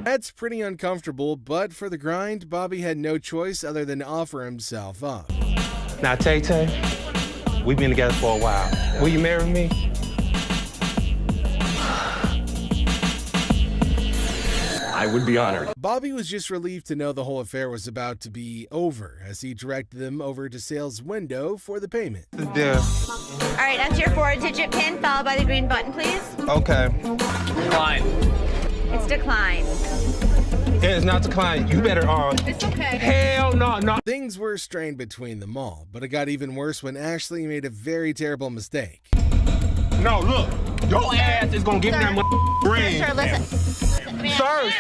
That's pretty uncomfortable, but for the grind, Bobby had no choice other than to offer himself up. Now, Tay Tay, we've been together for a while. Will you marry me? I would be honored. Bobby was just relieved to know the whole affair was about to be over as he directed them over to sales window for the payment. All right, enter your 4-digit PIN followed by the green button, please. Okay. Decline. It's declined. It is not declining. You better It's okay. Hell no. Things were strained between them all, but it got even worse when Ashley made a very terrible mistake. No, look. Your ass is gonna give me that ring. Sir, listen. Sir.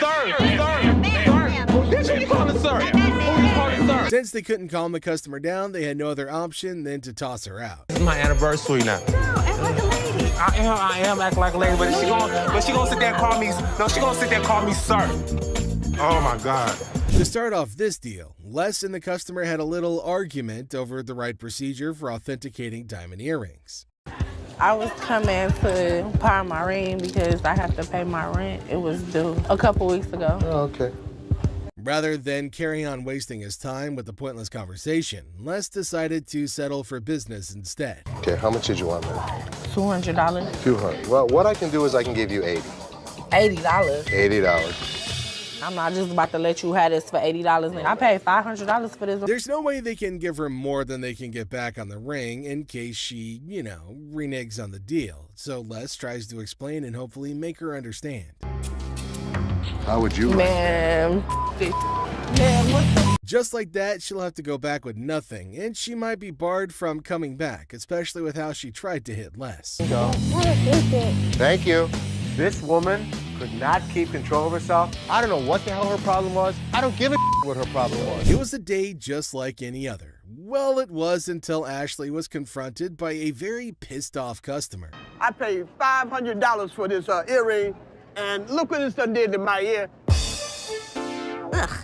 Bitch, who you calling sir? Who you calling sir? Since they couldn't calm the customer down, they had no other option than to toss her out. It's my anniversary now. No, act like a lady. I am acting like a lady, but she gonna sit there and call me. No, she gonna sit there and call me sir. Oh my God. To start off this deal, Les and the customer had a little argument over the right procedure for authenticating diamond earrings. I was coming to pawn my ring because I have to pay my rent. It was due a couple weeks ago. Oh, okay. Rather than carry on wasting his time with a pointless conversation, Les decided to settle for business instead. Okay, how much did you want, man? $200. 200. Well, what I can do is I can give you 80. $80. $80. I'm not just about to let you have this for $80. I paid $500 for this. There's no way they can give her more than they can get back on the ring in case she, reneges on the deal. So Les tries to explain and hopefully make her understand. How would you? Man, what the? Just like that, she'll have to go back with nothing, and she might be barred from coming back, especially with how she tried to hit Les. Thank you. This woman could not keep control of herself. I don't know what the hell her problem was. I don't give a what her problem was. It was a day just like any other. Well, it was until Ashley was confronted by a very pissed off customer. I paid $500 for this earring, and look what this done did to my ear. Ugh.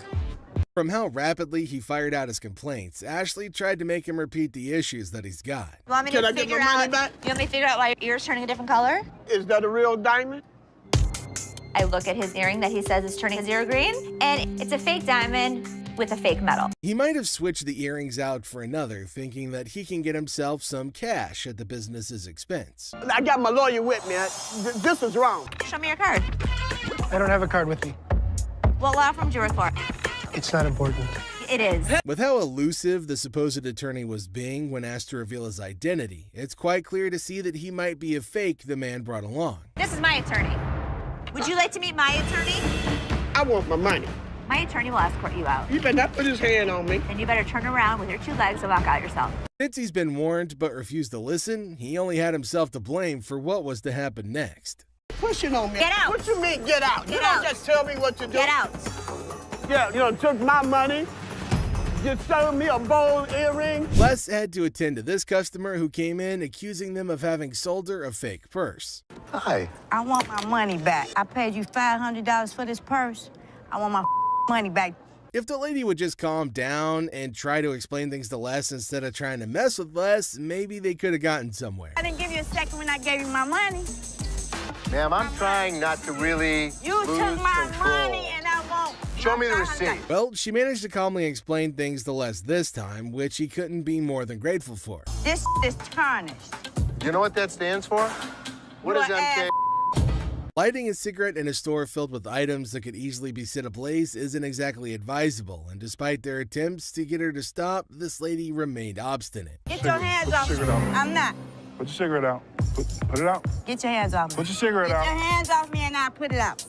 From how rapidly he fired out his complaints, Ashley tried to make him repeat the issues that he's got. You want me Can to I get figure my money out? back? You want me to figure out why your ear's turning a different color? Is that a real diamond? I look at his earring that he says is turning his ear green, and it's a fake diamond with a fake metal. He might have switched the earrings out for another, thinking that he can get himself some cash at the business's expense. I got my lawyer with me. This is wrong. Show me your card. I don't have a card with me. What law firm do you work for? It's not important. It is. With how elusive the supposed attorney was being when asked to reveal his identity, it's quite clear to see that he might be a fake the man brought along. This is my attorney. Would you like to meet my attorney? I want my money. My attorney will escort you out. You better not put his hand on me. Then you better turn around with your 2 legs and walk out yourself. Since he's been warned but refused to listen, he only had himself to blame for what was to happen next. Pushing on me. Get out. What you mean, get out? Get You out. don't just tell me what to do. Get out. Yeah, you know, took my money. Just sold me a bold earring. Les had to attend to this customer who came in accusing them of having sold her a fake purse. Hi. I want my money back. I paid you $500 for this purse. I want my money back. If the lady would just calm down and try to explain things to Les instead of trying to mess with Les, maybe they could have gotten somewhere. I didn't give you a second when I gave you my money. Ma'am, I'm trying not to really You lose took my control. money and I won't. Show me the receipt. Well, she managed to calmly explain things to Les this time, which he couldn't be more than grateful for. This is tarnished. You know what that stands for? What is MK? Lighting a cigarette in a store filled with items that could easily be set ablaze isn't exactly advisable, and despite their attempts to get her to stop, this lady remained obstinate. Get your hands off me. I'm not. Put your cigarette out. Put it out. Get your hands off me. Put your cigarette Get out. your hands off me and I'll put it out.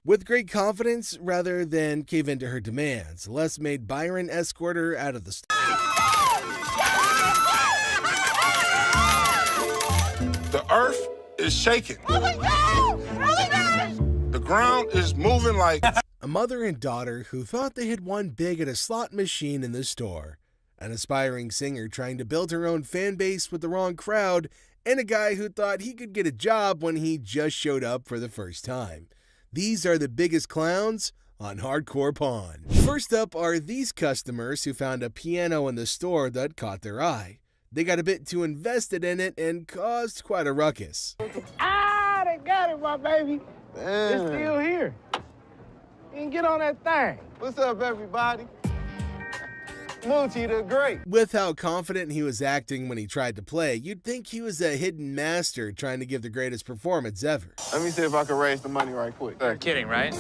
With great confidence, rather than cave into her demands, Les made Byron escort her out of the store. The earth is shaking. The ground is moving like... A mother and daughter who thought they had won big at a slot machine in the store, an aspiring singer trying to build her own fan base with the wrong crowd, and a guy who thought he could get a job when he just showed up for the first time. These are the biggest clowns on Hardcore Pawn. First up are these customers who found a piano in the store that caught their eye. They got a bit too invested in it and caused quite a ruckus. Ah, they got it, my baby. It's still here. and get on that thing. What's up, everybody? Moochie the Great. With how confident he was acting when he tried to play, you'd think he was a hidden master trying to give the greatest performance ever. Let me see if I can raise the money right quick. You're kidding, right?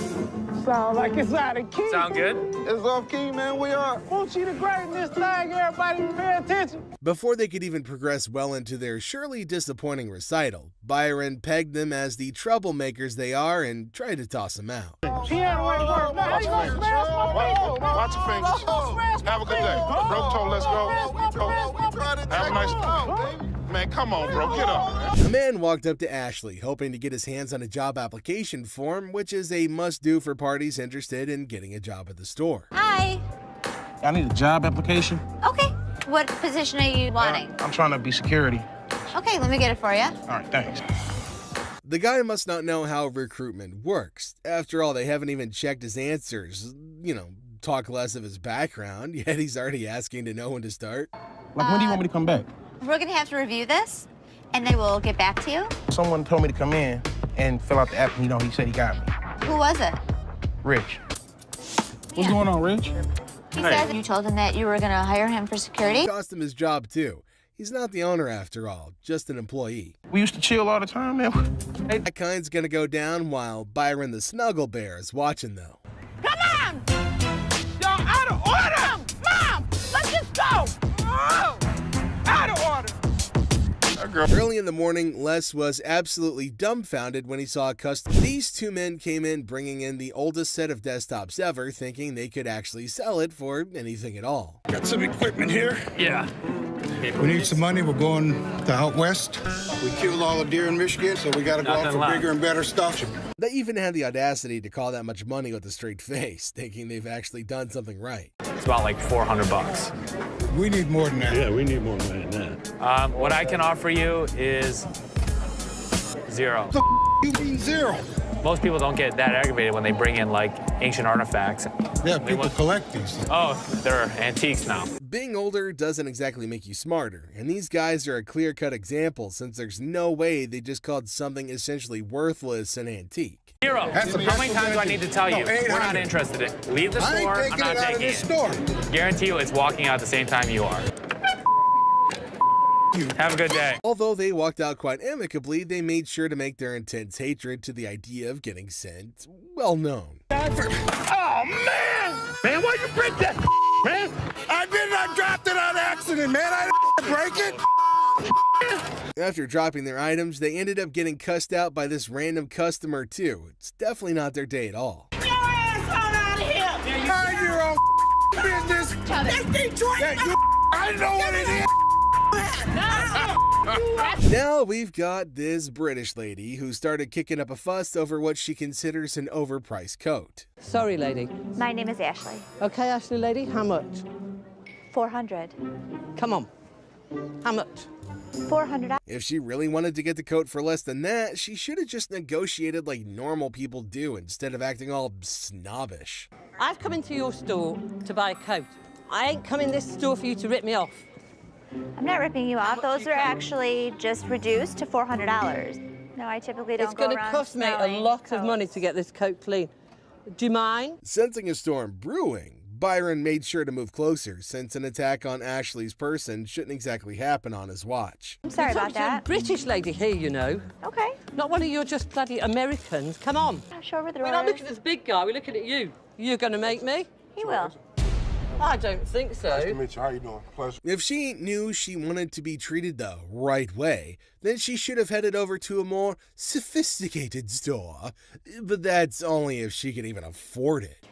Sound like it's out of key. Sound good? It's off key, man. We are. Moochie the Great in this thing. Everybody pay attention. Before they could even progress well into their surely disappointing recital, Byron pegged them as the troublemakers they are and tried to toss them out. Piano ain't work. Now you gonna smash my people. Watch your fingers. Have a good day. Broke toe, let's go. Have a nice day. Man, come on, bro. Get up. A man walked up to Ashley, hoping to get his hands on a job application form, which is a must-do for parties interested in getting a job at the store. Hi. I need a job application. Okay. What position are you wanting? I'm trying to be security. Okay, let me get it for you. All right, thanks. The guy must not know how recruitment works. After all, they haven't even checked his answers. Talk less of his background, yet he's already asking to know when to start. Like, when do you want me to come back? We're gonna have to review this, and they will get back to you. Someone told me to come in and fill out the app, and he said he got me. Who was it? Rich. What's going on, Rich? He said you told him that you were gonna hire him for security. It cost him his job, too. He's not the owner, after all, just an employee. We used to chill all the time, man. That kind's gonna go down while Byron the Snuggle Bear is watching, though. Come on! Y'all out of order! Mom, let's just go! Oh, out of order! Early in the morning, Les was absolutely dumbfounded when he saw a customer. These two men came in bringing in the oldest set of desktops ever, thinking they could actually sell it for anything at all. Got some equipment here. Yeah. We need some money. We're going to out west. We killed all the deer in Michigan, so we got to go out for bigger and better stuff. They even had the audacity to call that much money with a straight face, thinking they've actually done something right. It's about like $400. We need more than that. Yeah, we need more money than that. What I can offer you is zero. You mean zero? Most people don't get that aggravated when they bring in like ancient artifacts. Yeah, people collect these. Oh, they're antiques now. Being older doesn't exactly make you smarter, and these guys are a clear-cut example since there's no way they just called something essentially worthless an antique. Zero. How many times do I need to tell you? We're not interested in. Leave the store. I'm not taking it. Guarantee you it's walking out at the same time you are. Have a good day. Although they walked out quite amicably, they made sure to make their intense hatred to the idea of getting sent well known. Oh, man! Man, why you break that, man? I dropped it on accident, man. I didn't break it. After dropping their items, they ended up getting cussed out by this random customer, too. It's definitely not their day at all. Get your ass on out of here! Mind your own business. That's Detroit! I know what it is. Now we've got this British lady who started kicking up a fuss over what she considers an overpriced coat. Sorry, lady. My name is Ashley. Okay, Ashley, lady, how much? 400. Come on. How much? $400. If she really wanted to get the coat for less than that, she should have just negotiated like normal people do instead of acting all snobbish. I've come into your store to buy a coat. I ain't come in this store for you to rip me off. I'm not ripping you off. Those are actually just reduced to $400. No, I typically don't It's go going to around cost me a smelling lot of coats. money to get this coat clean. Do you mind? Sensing a storm brewing, Byron made sure to move closer since an attack on Ashley's person shouldn't exactly happen on his watch. I'm sorry about that. A British lady here, you know. Okay. Not one of your just bloody Americans. Come on. Show her the We're not looking at this big guy. We're looking at you. You're going to make me? He will. I don't think so. Nice to meet you. How you doing? Pleasure. If she knew she wanted to be treated the right way, then she should have headed over to a more sophisticated store. But that's only if she can even afford it.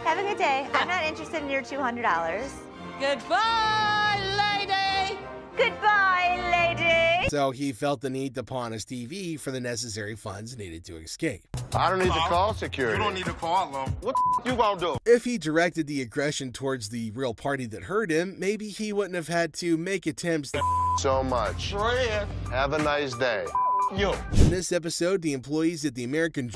Have a good day. I'm not interested in your $200. Goodbye, lady! Goodbye, lady! So he felt the need to pawn his TV for the necessary funds needed to escape. I don't need to call security. You don't need to call them. What the you gonna do? If he directed the aggression towards the real party that hurt him, maybe he wouldn't have had to make attempts to So much. Have a nice day. Yo. In this episode, the employees at the American...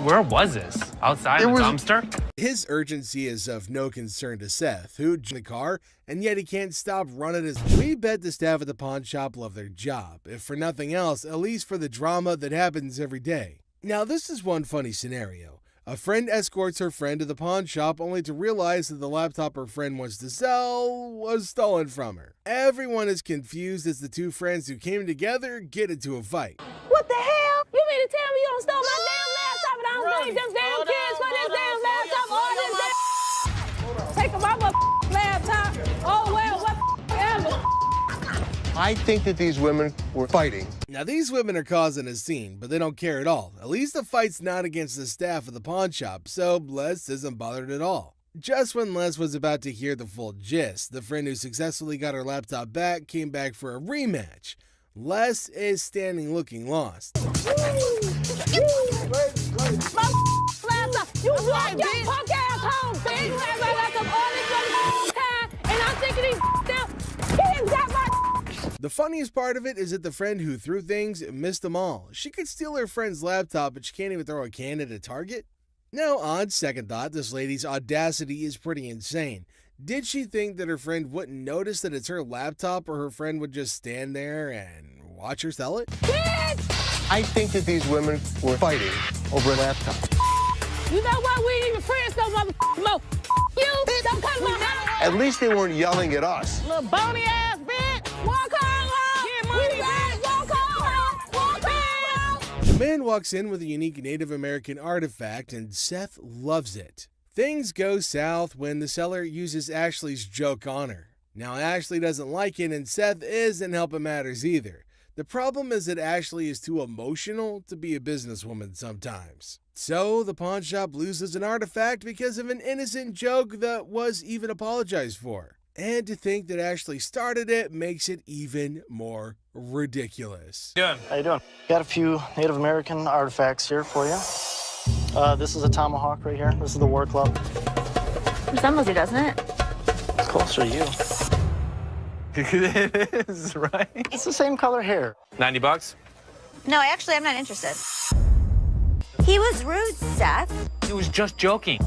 Where was this? Outside the dumpster? His urgency is of no concern to Seth, who joined the car, and yet he can't stop running his... We bet the staff at the pawn shop love their job, if for nothing else, at least for the drama that happens every day. Now, this is one funny scenario. A friend escorts her friend to the pawn shop only to realize that the laptop her friend wants to sell was stolen from her. Everyone is confused as the two friends who came together get into a fight. What the hell? You mean to tell me you don't stole my damn laptop and I don't need them damn kids for this damn laptop or this damn... Taking my laptop. Oh, well, whatever. I think that these women were fighting. Now, these women are causing a scene, but they don't care at all. At least the fight's not against the staff of the pawn shop, so Les isn't bothered at all. Just when Les was about to hear the full gist, the friend who successfully got her laptop back came back for a rematch. Les is standing looking lost. My laptop. You walk your punk ass home, bitch. You have my laptop all this time, and I'm thinking these down. He got my... The funniest part of it is that the friend who threw things missed them all. She could steal her friend's laptop, but she can't even throw a can at a target? Now, on second thought, this lady's audacity is pretty insane. Did she think that her friend wouldn't notice that it's her laptop, or her friend would just stand there and watch her sell it? I think that these women were fighting over a laptop. You know what? We ain't even friends no more. You don't come to my house. At least they weren't yelling at us. Little bony ass bitch. Walk home. Get money, bitch. Walk home. Walk home. The man walks in with a unique Native American artifact, and Seth loves it. Things go south when the seller uses Ashley's joke on her. Now, Ashley doesn't like it, and Seth isn't helping matters either. The problem is that Ashley is too emotional to be a businesswoman sometimes. So, the pawn shop loses an artifact because of an innocent joke that was even apologized for. And to think that Ashley started it makes it even more ridiculous. How you doing? Got a few Native American artifacts here for you. This is a tomahawk right here. This is the war club. Resembles you, doesn't it? It's closer to you. It is, right? It's the same color hair. $90? No, actually, I'm not interested. He was rude, Seth. He was just joking.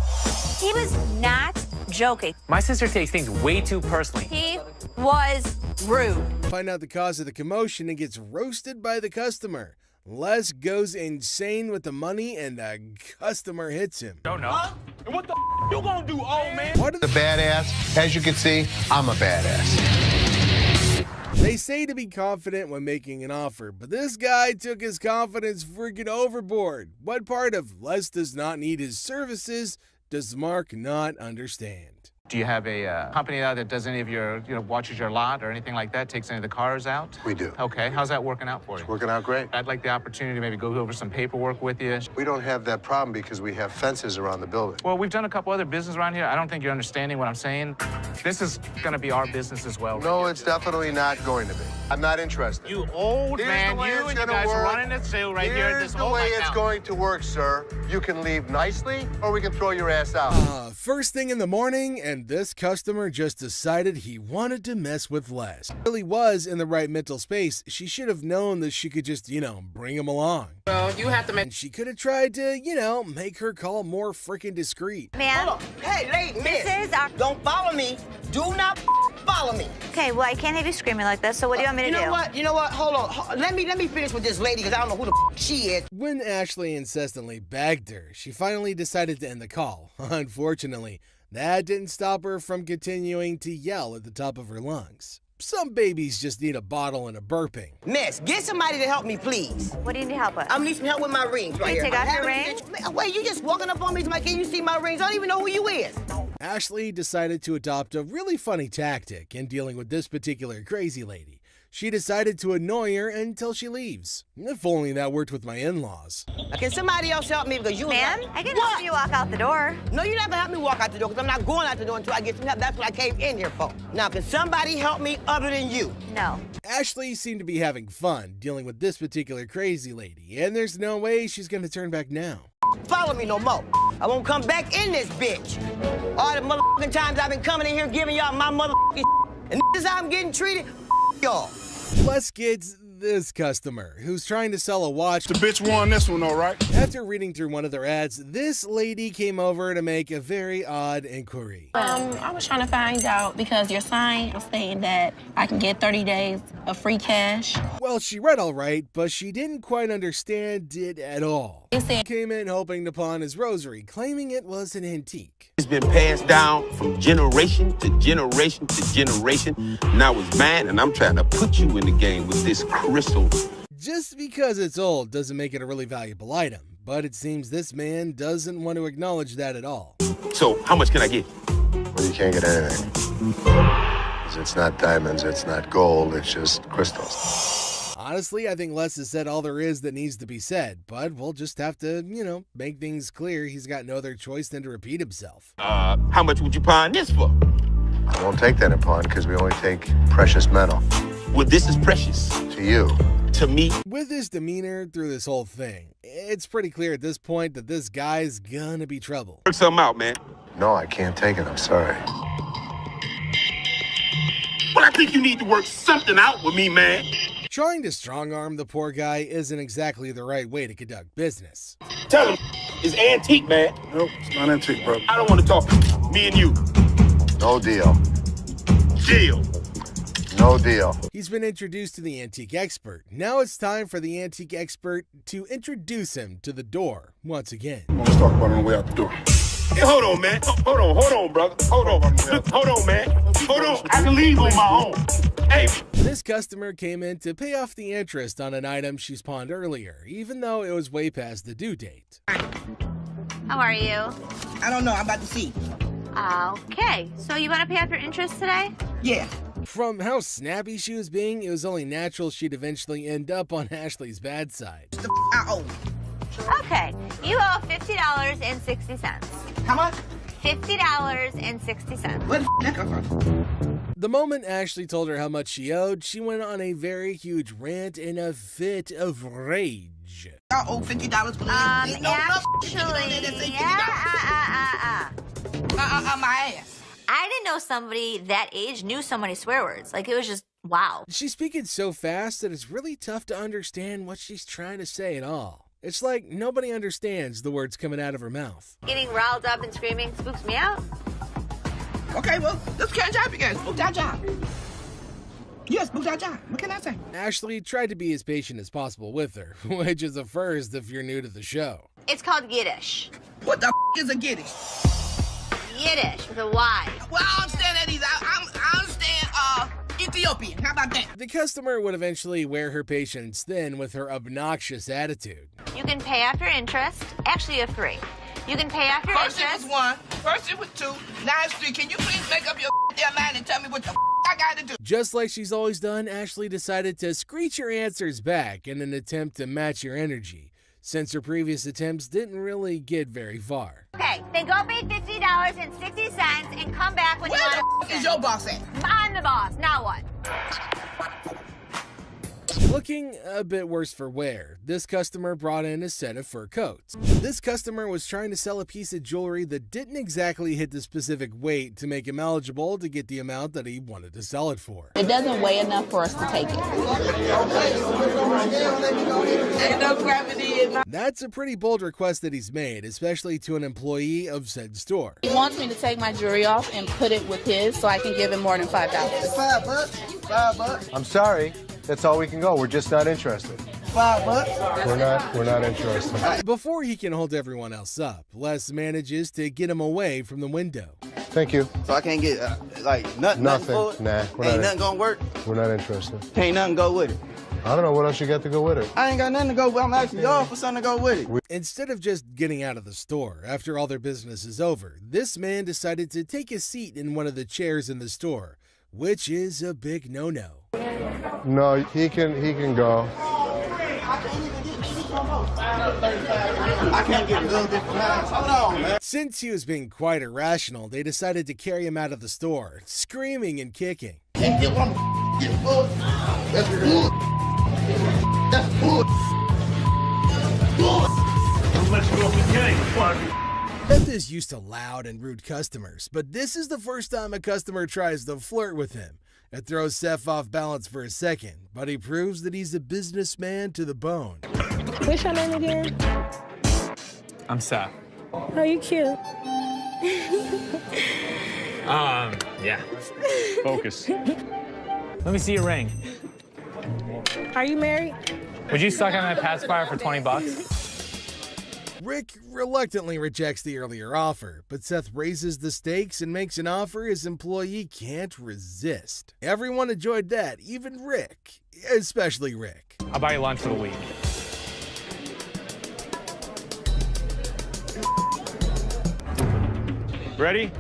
He was not joking. My sister takes things way too personally. He was rude. Find out the cause of the commotion and gets roasted by the customer. Les goes insane with the money and the customer hits him. Don't know. And what the you gonna do, old man? The badass. As you can see, I'm a badass. They say to be confident when making an offer, but this guy took his confidence freaking overboard. What part of Les does not need his services does Mark not understand? Do you have a company out that does any of your, watches your lot or anything like that, takes any of the cars out? We do. Okay, how's that working out for you? It's working out great. I'd like the opportunity to maybe go over some paperwork with you. We don't have that problem because we have fences around the building. Well, we've done a couple other business around here. I don't think you're understanding what I'm saying. This is gonna be our business as well. No, it's definitely not going to be. I'm not interested. You old man, you and you guys are running this sale right here. Here's the way it's going to work, sir. You can leave nicely, or we can throw your ass out. First thing in the morning, and this customer just decided he wanted to mess with Les. Really was in the right mental space. She should have known that she could just, bring him along. Well, you have to make... And she could have tried to, make her call more freaking discreet. Ma'am. Hold on. Hey, lady, This is our... don't follow me. Do not follow me. Okay, well, I can't have you screaming like this, so what do you want me to do? You know what? Hold on. Let me finish with this lady, because I don't know who the she is. When Ashley incessantly begged her, she finally decided to end the call. Unfortunately, that didn't stop her from continuing to yell at the top of her lungs. Some babies just need a bottle and a burping. Miss, get somebody to help me, please. What do you need help with? I need some help with my rings right Can you here. take off your ring? Wait, you just walking up on me, like, can you see my rings? I don't even know who you is. Ashley decided to adopt a really funny tactic in dealing with this particular crazy lady. She decided to annoy her until she leaves. If only that worked with my in-laws. Can somebody else help me? Because you... Ma'am, I can help you walk out the door. No, you're not gonna help me walk out the door, because I'm not going out the door until I get some help. That's what I came in here for. Now, can somebody help me other than you? No. Ashley seemed to be having fun dealing with this particular crazy lady, and there's no way she's gonna turn back now. Follow me no more. I won't come back in this bitch. All the motherfucking times I've been coming in here giving y'all my motherfucking and this is how I'm getting treated, y'all. Les gets this customer who's trying to sell a watch. The bitch won this one, all right? After reading through one of their ads, this lady came over to make a very odd inquiry. I was trying to find out because your sign was saying that I can get 30 days of free cash. Well, she read all right, but she didn't quite understand it at all. Came in hoping to pawn his rosary, claiming it was an antique. It's been passed down from generation to generation to generation. Now it's mine, and I'm trying to put you in the game with this crystal. Just because it's old doesn't make it a really valuable item, but it seems this man doesn't want to acknowledge that at all. So, how much can I get? Well, you can't get anything. 'Cause it's not diamonds, it's not gold, it's just crystals. Honestly, I think Les has said all there is that needs to be said, but we'll just have to, make things clear. He's got no other choice than to repeat himself. How much would you pawn this for? I won't take that in pawn because we only take precious metal. Well, this is precious. To you. To me. With his demeanor through this whole thing, it's pretty clear at this point that this guy's gonna be trouble. Work something out, man. No, I can't take it, I'm sorry. Well, I think you need to work something out with me, man. Trying to strong-arm the poor guy isn't exactly the right way to conduct business. Tell him it's antique, man. Nope, it's not antique, bro. I don't want to talk. Me and you. No deal. Deal. No deal. He's been introduced to the antique expert. Now it's time for the antique expert to introduce him to the door once again. Let's talk about it on the way out the door. Hey, hold on, man. Hold on, brother. Hold on. Look, hold on, man. Hold on. I can leave on my own. Hey. This customer came in to pay off the interest on an item she's pawned earlier, even though it was way past the due date. How are you? I don't know. I'm about to see. Okay. So you want to pay off your interest today? Yeah. From how snappy she was being, it was only natural she'd eventually end up on Ashley's bad side. I owe. Okay. You owe $50.60. How much? $50.60. Where the that come from? The moment Ashley told her how much she owed, she went on a very huge rant in a fit of rage. I owe $50 for Actually, my ass. I didn't know somebody that age knew so many swear words. Like, it was just, wow. She's speaking so fast that it's really tough to understand what she's trying to say at all. It's like nobody understands the words coming out of her mouth. Getting riled up and screaming spooks me out. Okay, well, let's catch up again. Spook that job. Yes, spook that job. What can I say? Ashley tried to be as patient as possible with her, which is a first if you're new to the show. It's called Yiddish. What the is a Yiddish? Yiddish with a Y. Well, I understand that either. I understand Ethiopian. How about that? The customer would eventually wear her patience thin with her obnoxious attitude. You can pay off your interest. Actually, you have three. You can pay off your First interest. it was one. First it was two. Now it's three. Can you please make up your damn mind and tell me what the I gotta do? Just like she's always done, Ashley decided to screech her answers back in an attempt to match her energy, since her previous attempts didn't really get very far. Okay, then go pay $50.60 and come back when you want to. Where the is your boss at? I'm the boss. Now what? Looking a bit worse for wear, this customer brought in a set of fur coats. This customer was trying to sell a piece of jewelry that didn't exactly hit the specific weight to make him eligible to get the amount that he wanted to sell it for. It doesn't weigh enough for us to take it. Ain't no gravity in my... That's a pretty bold request that he's made, especially to an employee of said store. He wants me to take my jewelry off and put it with his so I can give him more than $5. $5. $5. I'm sorry. That's all we can go. We're just not interested. $5. We're not interested. Before he can hold everyone else up, Les manages to get him away from the window. Thank you. So I can't get nothing for it? Nah. Ain't nothing gonna work? We're not interested. Ain't nothing go with it. I don't know what else you got to go with it. I ain't got nothing to go with. I'm asking y'all for something to go with it. Instead of just getting out of the store after all their business is over, this man decided to take a seat in one of the chairs in the store, which is a big no-no. No, he can go. I can't get a little different lines. Hold on, man. Since he was being quite irrational, they decided to carry him out of the store, screaming and kicking. And get one. Get full. That's bull. That's bull. Beth is used to loud and rude customers, but this is the first time a customer tries to flirt with him. It throws Seth off balance for a second, but he proves that he's a businessman to the bone. What's your name again? I'm Seth. Oh, you cute. Yeah. Focus. Let me see your ring. Are you married? Would you suck on that pacifier for 20 bucks? Rick reluctantly rejects the earlier offer, but Seth raises the stakes and makes an offer his employee can't resist. Everyone enjoyed that, even Rick. Especially Rick. I'll buy you lunch for the week. Ready?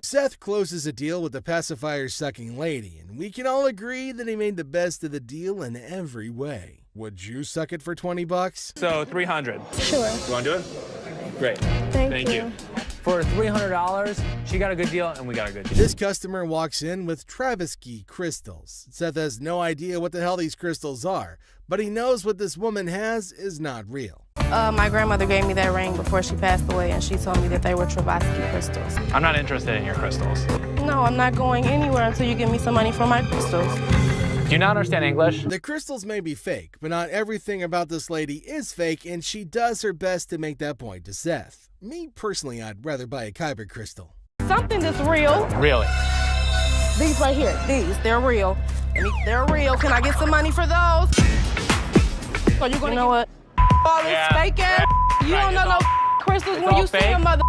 Seth closes a deal with the pacifier-sucking lady, and we can all agree that he made the best of the deal in every way. Would you suck it for 20 bucks? So 300. Sure. You want to do it? Great. Thank you. For $300, she got a good deal and we got a good deal. This customer walks in with Travisky crystals. Seth has no idea what the hell these crystals are, but he knows what this woman has is not real. My grandmother gave me that ring before she passed away, and she told me that they were Travisky crystals. I'm not interested in your crystals. No, I'm not going anywhere until you give me some money for my crystals. Do you not understand English? The crystals may be fake, but not everything about this lady is fake, and she does her best to make that point to Seth. Me, personally, I'd rather buy a Kyber crystal. Something that's real. Really? These right here, they're real. They're real. Can I get some money for those? Are you know what? All this fake ass. You don't know no crystals when you see a mother.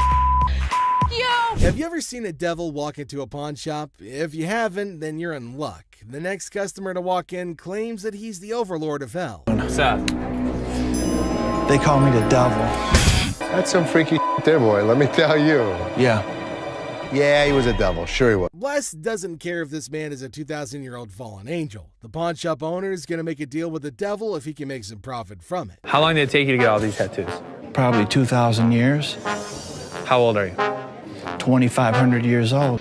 Yo. Have you ever seen a devil walk into a pawn shop? If you haven't, then you're in luck. The next customer to walk in claims that he's the overlord of hell. Seth. They call me the devil. That's some freaky there, boy, let me tell you. Yeah, he was a devil. Sure he was. Les doesn't care if this man is a 2,000-year-old fallen angel. The pawn shop owner is going to make a deal with the devil if he can make some profit from it. How long did it take you to get all these tattoos? Probably 2,000 years. How old are you? 2,500 years old.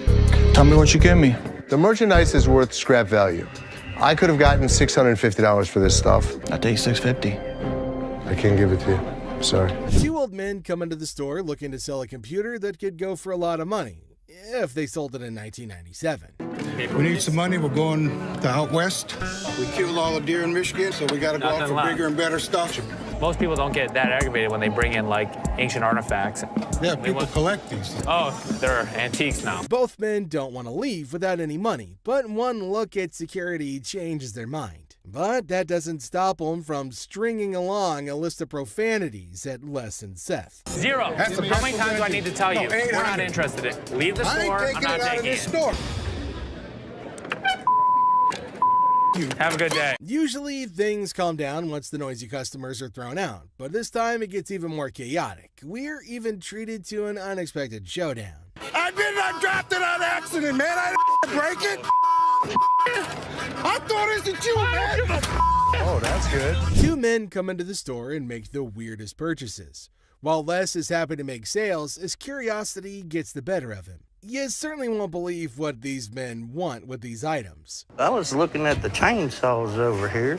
Tell me what you give me. The merchandise is worth scrap value. I could have gotten $650 for this stuff. I take $650. I can't give it to you. Sorry. Two old men come into the store looking to sell a computer that could go for a lot of money, if they sold it in 1997. We need some money. We're going to out west. We killed all the deer in Michigan, so we got to go out for bigger and better stuff. Most people don't get that aggravated when they bring in, like, ancient artifacts. Yeah, people collect these. Oh, they're antiques now. Both men don't want to leave without any money, but one look at security changes their mind. But that doesn't stop them from stringing along a list of profanities at Les and Seth. 0. How many times do I need to tell you? We're not interested in. Leave the store. I'm not taking it. Have a good day. Usually things calm down once the noisy customers are thrown out, but this time it gets even more chaotic. We're even treated to an unexpected showdown. I did not drop it on accident, man. I didn't break it. I thought it was you, man. Oh, that's good. Two men come into the store and make the weirdest purchases. While Les is happy to make sales, his curiosity gets the better of him. You certainly won't believe what these men want with these items. I was looking at the chainsaws over here.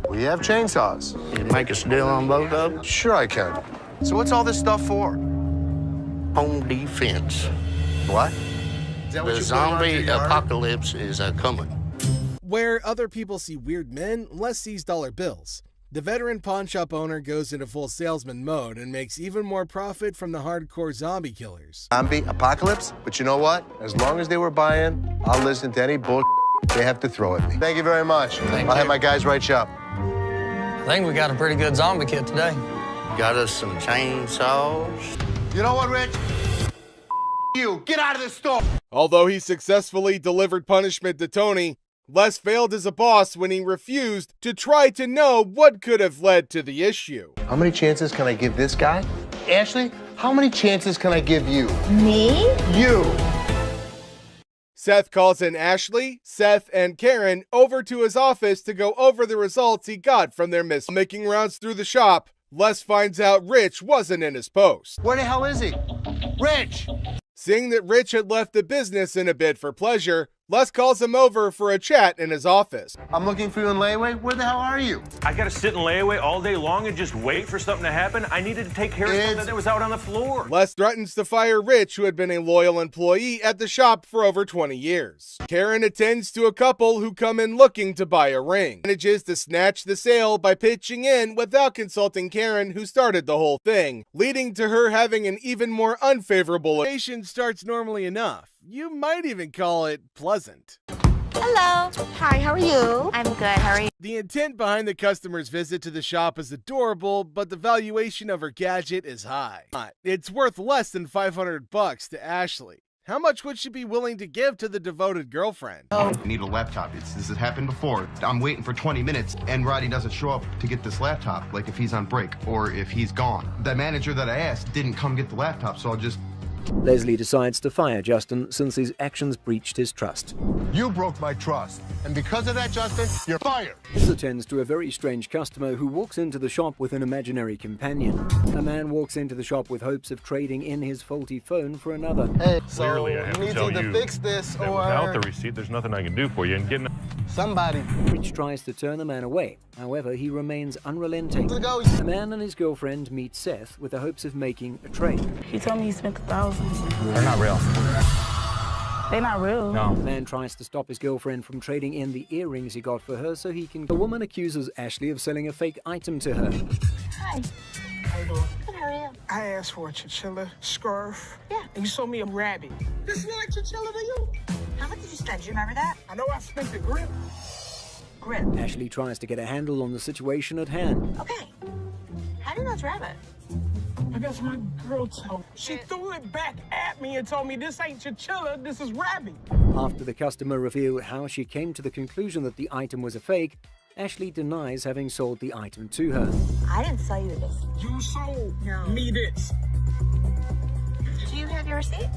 We have chainsaws. You make a deal on both of them? Sure I can. So what's all this stuff for? Home defense. What? Is that what The you put around zombie your yard? apocalypse is coming. Where other people see weird men, Les sees dollar bills. The veteran pawn shop owner goes into full salesman mode and makes even more profit from the hardcore zombie killers. Zombie apocalypse? But you know what? As long as they were buying, I'll listen to any bull they have to throw at me. Thank you very much. I'll have my guys write you up. I think we got a pretty good zombie kit today. Got us some chainsaws. You know what, Rich? You, get out of this store. Although he successfully delivered punishment to Tony, Les failed as a boss when he refused to try to know what could have led to the issue. How many chances can I give this guy? Ashley, how many chances can I give you? Me? You. Seth calls in Ashley, Seth, and Karen over to his office to go over the results he got from their miss. Making rounds through the shop, Les finds out Rich wasn't in his post. Where the hell is he? Rich! Seeing that Rich had left the business in a bid for pleasure, Les calls him over for a chat in his office. I'm looking for you in layaway. Where the hell are you? I gotta sit in layaway all day long and just wait for something to happen? I needed to take care of something that was out on the floor. Les threatens to fire Rich, who had been a loyal employee at the shop for over 20 years. Karen attends to a couple who come in looking to buy a ring. Manages to snatch the sale by pitching in without consulting Karen, who started the whole thing, leading to her having an even more unfavorable relation. Starts normally enough. You might even call it pleasant. Hello. Hi, how are you? I'm good. How are you? The intent behind the customer's visit to the shop is adorable, but the valuation of her gadget is high. It's worth less than $500 to Ashley. How much would she be willing to give to the devoted girlfriend? I need a laptop. This has happened before. I'm waiting for 20 minutes and Roddy doesn't show up to get this laptop, like if he's on break or if he's gone. The manager that I asked didn't come get the laptop, so I'll just... Leslie decides to fire Justin since his actions breached his trust. You broke my trust. And because of that, Justin, you're fired. This attends to a very strange customer who walks into the shop with an imaginary companion. A man walks into the shop with hopes of trading in his faulty phone for another. Hey, Clearly, I have to tell you fix this that without the receipt, there's nothing I can do for you. And getting somebody. Rich tries to turn the man away. However, he remains unrelenting. The man and his girlfriend meet Seth with the hopes of making a trade. He told me he spent $1,000. They're not real. They're not real. No. The man tries to stop his girlfriend from trading in the earrings he got for her so he can... The woman accuses Ashley of selling a fake item to her. Hi. How you doing? Good, how are you? I asked for a chinchilla scarf. Yeah. And you sold me a rabbit. This look like chinchilla to you? How much did you spend? Do you remember that? I know I spent the grip. Grip. Ashley tries to get a handle on the situation at hand. Okay. How do you know it's rabbit? I guess my girl told me. She threw it back at me and told me this ain't chinchilla, this is rabbit. After the customer revealed how she came to the conclusion that the item was a fake, Ashley denies having sold the item to her. I didn't sell you this. You sold me this. Do you have your receipt?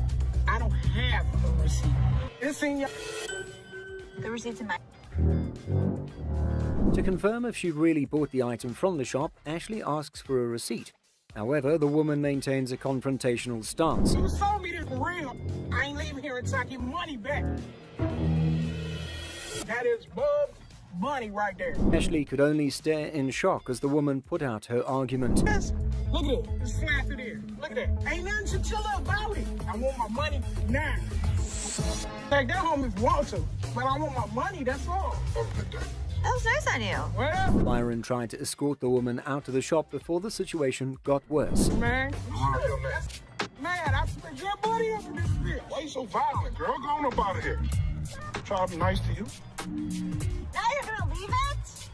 I don't have a receipt. It's in your... The receipt's in my... To confirm if she really bought the item from the shop, Ashley asks for a receipt. However, the woman maintains a confrontational stance. You sold me this for real. I ain't leaving here until I get money back. That is Bub's money right there. Ashley could only stare in shock as the woman put out her argument. Look at it. It's flat through there. Look at that. Ain't nothing chinchilla about it. I want my money now. Take that home if you want to. But I want my money, that's all. That was nice on you. Well, Byron tried to escort the woman out of the shop before the situation got worse. man, I spent your money up in this bitch. Why you so violent, girl? Go on up out of here. Try to be nice to you. Now you're gonna leave it?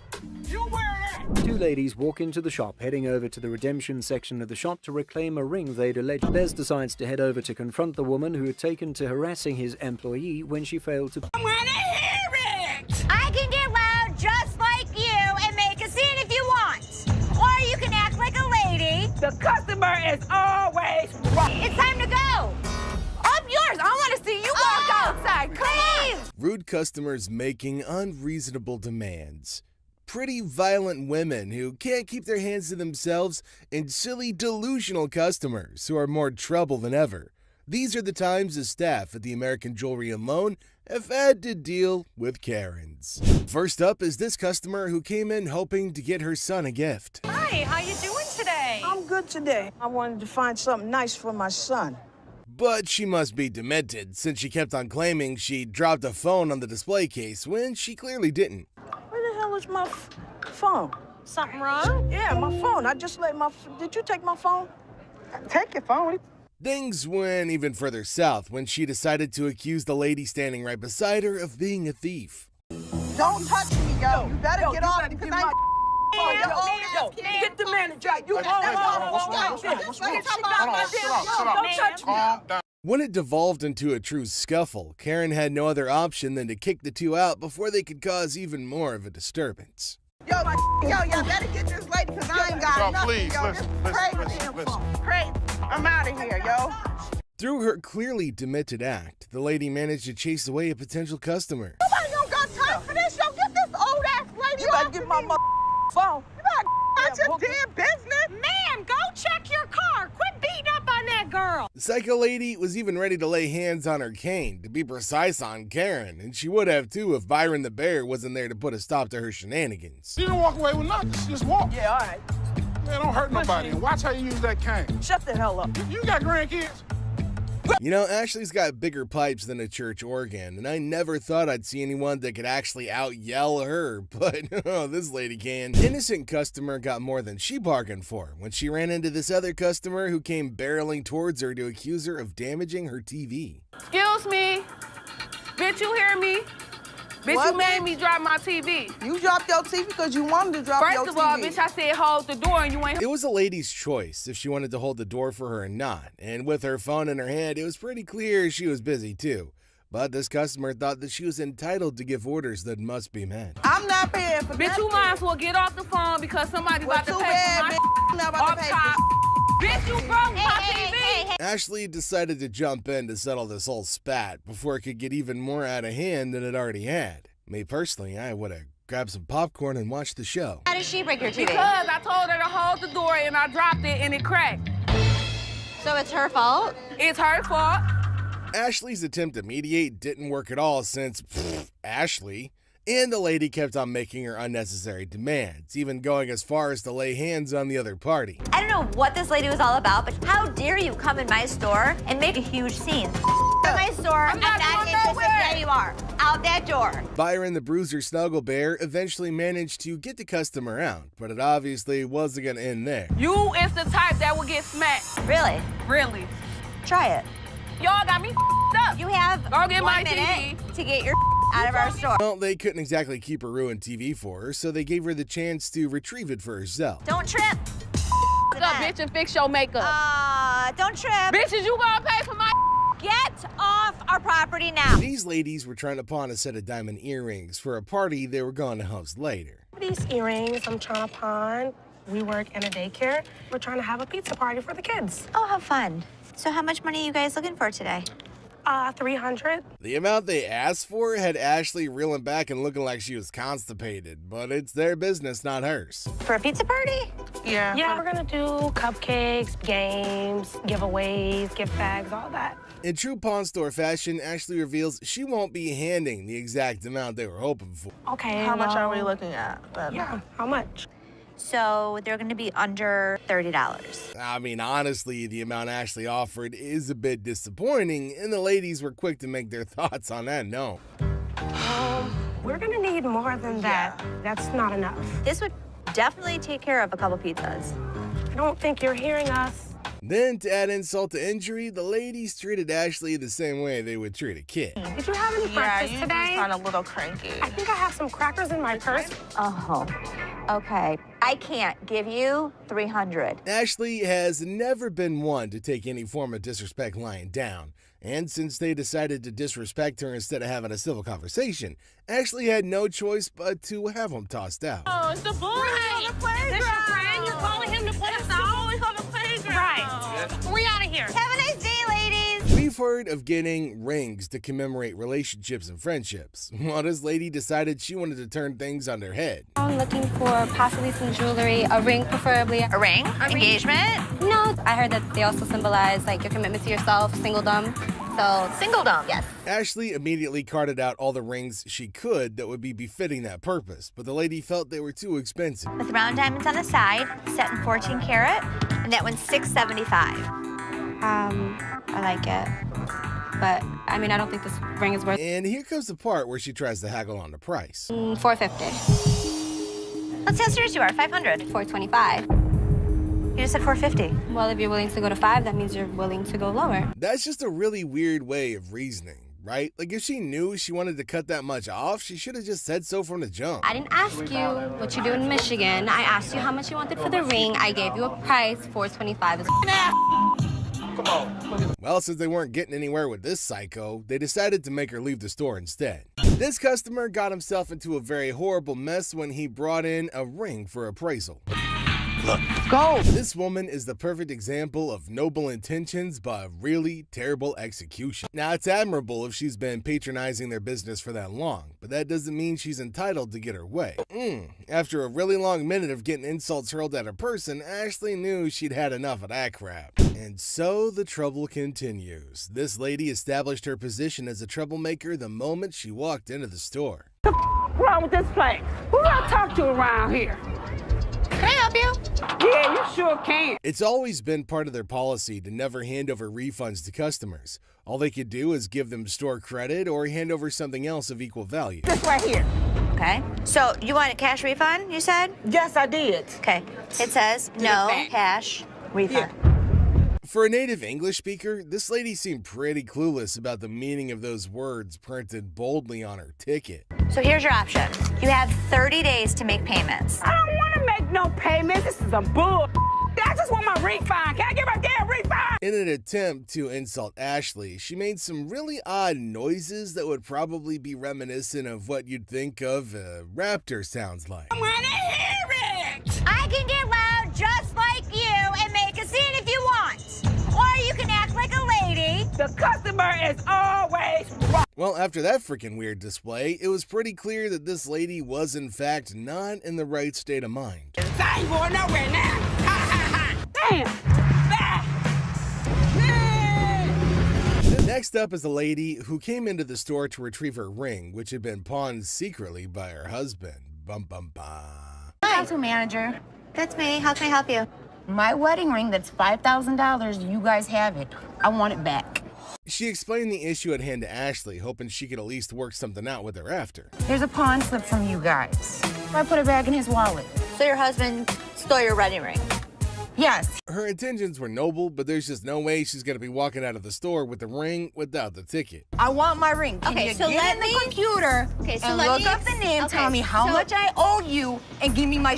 You wear that. Two ladies walk into the shop, heading over to the redemption section of the shop to reclaim a ring they'd alleged. Les decides to head over to confront the woman who had taken to harassing his employee when she failed to... I wanna hear it! I can get loud just like you and make a scene if you want. Or you can act like a lady. The customer is always wrong. It's time to go. Up yours. I want to see you walk outside. Come on. Rude customers making unreasonable demands. Pretty violent women who can't keep their hands to themselves, and silly delusional customers who are more trouble than ever. These are the times the staff at the American Jewelry and Loan have had to deal with Karens. First up is this customer who came in hoping to get her son a gift. Hi, how you doing today? I'm good today. I wanted to find something nice for my son. But she must be demented, since she kept on claiming she dropped a phone on the display case when she clearly didn't. Where the hell is my phone? Something wrong? Yeah, my phone. I just let Did you take my phone? Take your phone. Things went even further south when she decided to accuse the lady standing right beside her of being a thief. Don't touch me, yo. You better get off because get the manager. You don't touch me. When it devolved into a true scuffle, Karen had no other option than to kick the two out before they could cause even more of a disturbance. Y'all better get this lady because I ain't got nothing. Please, listen. Crazy. I'm out of here, yo. Through her clearly demented act, the lady managed to chase away a potential customer. Nobody don't got time for this. Yo, get this old ass lady off. You better get my phone. You better mind your damn business. Ma'am, go check your car. Quit beating up on that girl. Psycho lady was even ready to lay hands on her cane, to be precise on Karen, and she would have too if Byron the Bear wasn't there to put a stop to her shenanigans. She didn't walk away with nothing. She just walked. Yeah, all right. Man, don't hurt nobody. And watch how you use that cane. Shut the hell up. You got grandkids? You know, Ashley's got bigger pipes than a church organ, and I never thought I'd see anyone that could actually out-yell her, but oh, this lady can. Innocent customer got more than she bargained for when she ran into this other customer who came barreling towards her to accuse her of damaging her TV. Excuse me. Bitch, you hear me? Bitch, What, you made bitch? me drop my TV. You dropped your TV because you wanted to drop your TV. First of all, bitch, I said hold the door and you ain't. It was a lady's choice if she wanted to hold the door for her or not, and with her phone in her hand, it was pretty clear she was busy too. But this customer thought that she was entitled to give orders that must be met. I'm not paying for Bitch, you might as well get off the phone because somebody about to too pay bad, for my bitch. I'm not about to off pay top. Bitch, you broke my TV. Ashley decided to jump in to settle this whole spat before it could get even more out of hand than it already had. Me personally, I would have grabbed some popcorn and watched the show. How did she break your TV? Because I told her to hold the door and I dropped it and it cracked. So it's her fault? It's her fault. Ashley's attempt to mediate didn't work at all since, Ashley. And the lady kept on making her unnecessary demands, even going as far as to lay hands on the other party. I don't know what this lady was all about, but how dare you come in my store and make a huge scene? In my store, I'm not interested. Yeah, you are. Out that door. Byron the Bruiser Snuggle Bear eventually managed to get the customer out, but it obviously wasn't going to end there. You is the type that will get smacked. Really? Really. Try it. Y'all got me up. You have Go get 1 my minute TV. to get your out of our store. Well, they couldn't exactly keep her ruined TV for her, so they gave her the chance to retrieve it for herself. Don't trip. What's up, bitch, and fix your makeup. Don't trip. Bitches, you gonna pay for my Get off our property now. These ladies were trying to pawn a set of diamond earrings for a party they were going to host later. These earrings I'm trying to pawn. We work in a daycare. We're trying to have a pizza party for the kids. Oh, how fun. So how much money are you guys looking for today? 300. The amount they asked for had Ashley reeling back and looking like she was constipated, but it's their business, not hers. For a pizza party? Yeah. Yeah, we're gonna do cupcakes, games, giveaways, gift bags, all that. In true pawn store fashion, Ashley reveals she won't be handing the exact amount they were hoping for. Okay. How much are we looking at? Yeah, how much? So they're going to be under $30. I mean, honestly, the amount Ashley offered is a bit disappointing, and the ladies were quick to make their thoughts on that known. We're gonna need more than that. That's not enough. This would definitely take care of a couple pizzas. I don't think you're hearing us. Then, to add insult to injury, the ladies treated Ashley the same way they would treat a kid. Did you have any breakfast today? a little cranky. I think I have some crackers in my purse. Oh, okay. I can't give you 300. Ashley has never been one to take any form of disrespect lying down, and since they decided to disrespect her instead of having a civil conversation, Ashley had no choice but to have them tossed out. Oh, it's the boy. Right. On the playground. This your friend? You're calling him to play us out? Always on the playground. Right. We out of here. Have a nice day, ladies. We've heard of getting rings to commemorate relationships and friendships. Well, this lady decided she wanted to turn things on their head. I'm looking for possibly some jewelry, a ring preferably. A ring? Engagement? No, I heard that they also symbolize like your commitment to yourself, singledom. So Singledom, yes. Ashley immediately carted out all the rings she could that would be befitting that purpose, but the lady felt they were too expensive. With round diamonds on the side, set in 14 karat, and that one's $675. I like it. But, I mean, I don't think this ring is worth And here comes the part where she tries to haggle on the price. $450. Let's see how serious you are. 500. $425. You just said 450. Well, if you're willing to go to 5, that means you're willing to go lower. That's just a really weird way of reasoning, right? Like, if she knew she wanted to cut that much off, she should have just said so from the jump. I didn't ask you what you do in Michigan. I asked you how much you wanted for the ring. I gave you a price. $425 is Come on. Well, since they weren't getting anywhere with this psycho, they decided to make her leave the store instead. This customer got himself into a very horrible mess when he brought in a ring for appraisal. Look, go! This woman is the perfect example of noble intentions but really terrible execution. Now, it's admirable if she's been patronizing their business for that long, but that doesn't mean she's entitled to get her way. After a really long minute of getting insults hurled at her person, Ashley knew she'd had enough of that crap. And so the trouble continues. This lady established her position as a troublemaker the moment she walked into the store. What's wrong with this place? Who do I talk to around here? Can I help you? Yeah, you sure can. It's always been part of their policy to never hand over refunds to customers. All they could do is give them store credit or hand over something else of equal value. This right here. Okay. So you want a cash refund, you said? Yes, I did. Okay. It says no cash refund. For a native English speaker, this lady seemed pretty clueless about the meaning of those words printed boldly on her ticket. So here's your option. You have 30 days to make payments. I don't want to make no payments. This is a bull. I just want my refund. Can I get my damn refund? In an attempt to insult Ashley, she made some really odd noises that would probably be reminiscent of what you'd think of a raptor sounds like. I want to hear it. I can get loud just like you and make a scene if you want. Or you can act like a lady. The customer is always wrong. Well, after that freaking weird display, it was pretty clear that this lady was in fact not in the right state of mind. I ain't going nowhere now. Damn. Next up is a lady who came into the store to retrieve her ring, which had been pawned secretly by her husband. Bum bum bum. Hi, manager. That's me. How can I help you? My wedding ring that's $5,000, you guys have it. I want it back. She explained the issue at hand to Ashley, hoping she could at least work something out with her after. There's a pawn slip from you guys. I put it back in his wallet. So your husband stole your wedding ring? Yes. Her intentions were noble, but there's just no way she's gonna be walking out of the store with the ring without the ticket. I want my ring. Can Okay, you so get let in the me- computer Okay, so and let look me up the name, okay, tell me how so- much I owe you, and give me my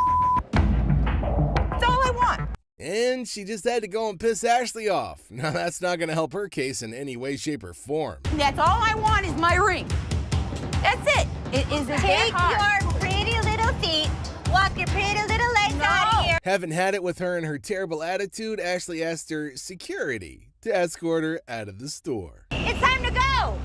That's all I want. And she just had to go and piss Ashley off. Now that's not gonna help her case in any way, shape, or form. That's all I want is my ring. That's it. It isn't that Take hard. your pretty little feet, walk your pretty little legs out of here. Having had it with her and her terrible attitude, Ashley asked her security to escort her out of the store. It's time to go.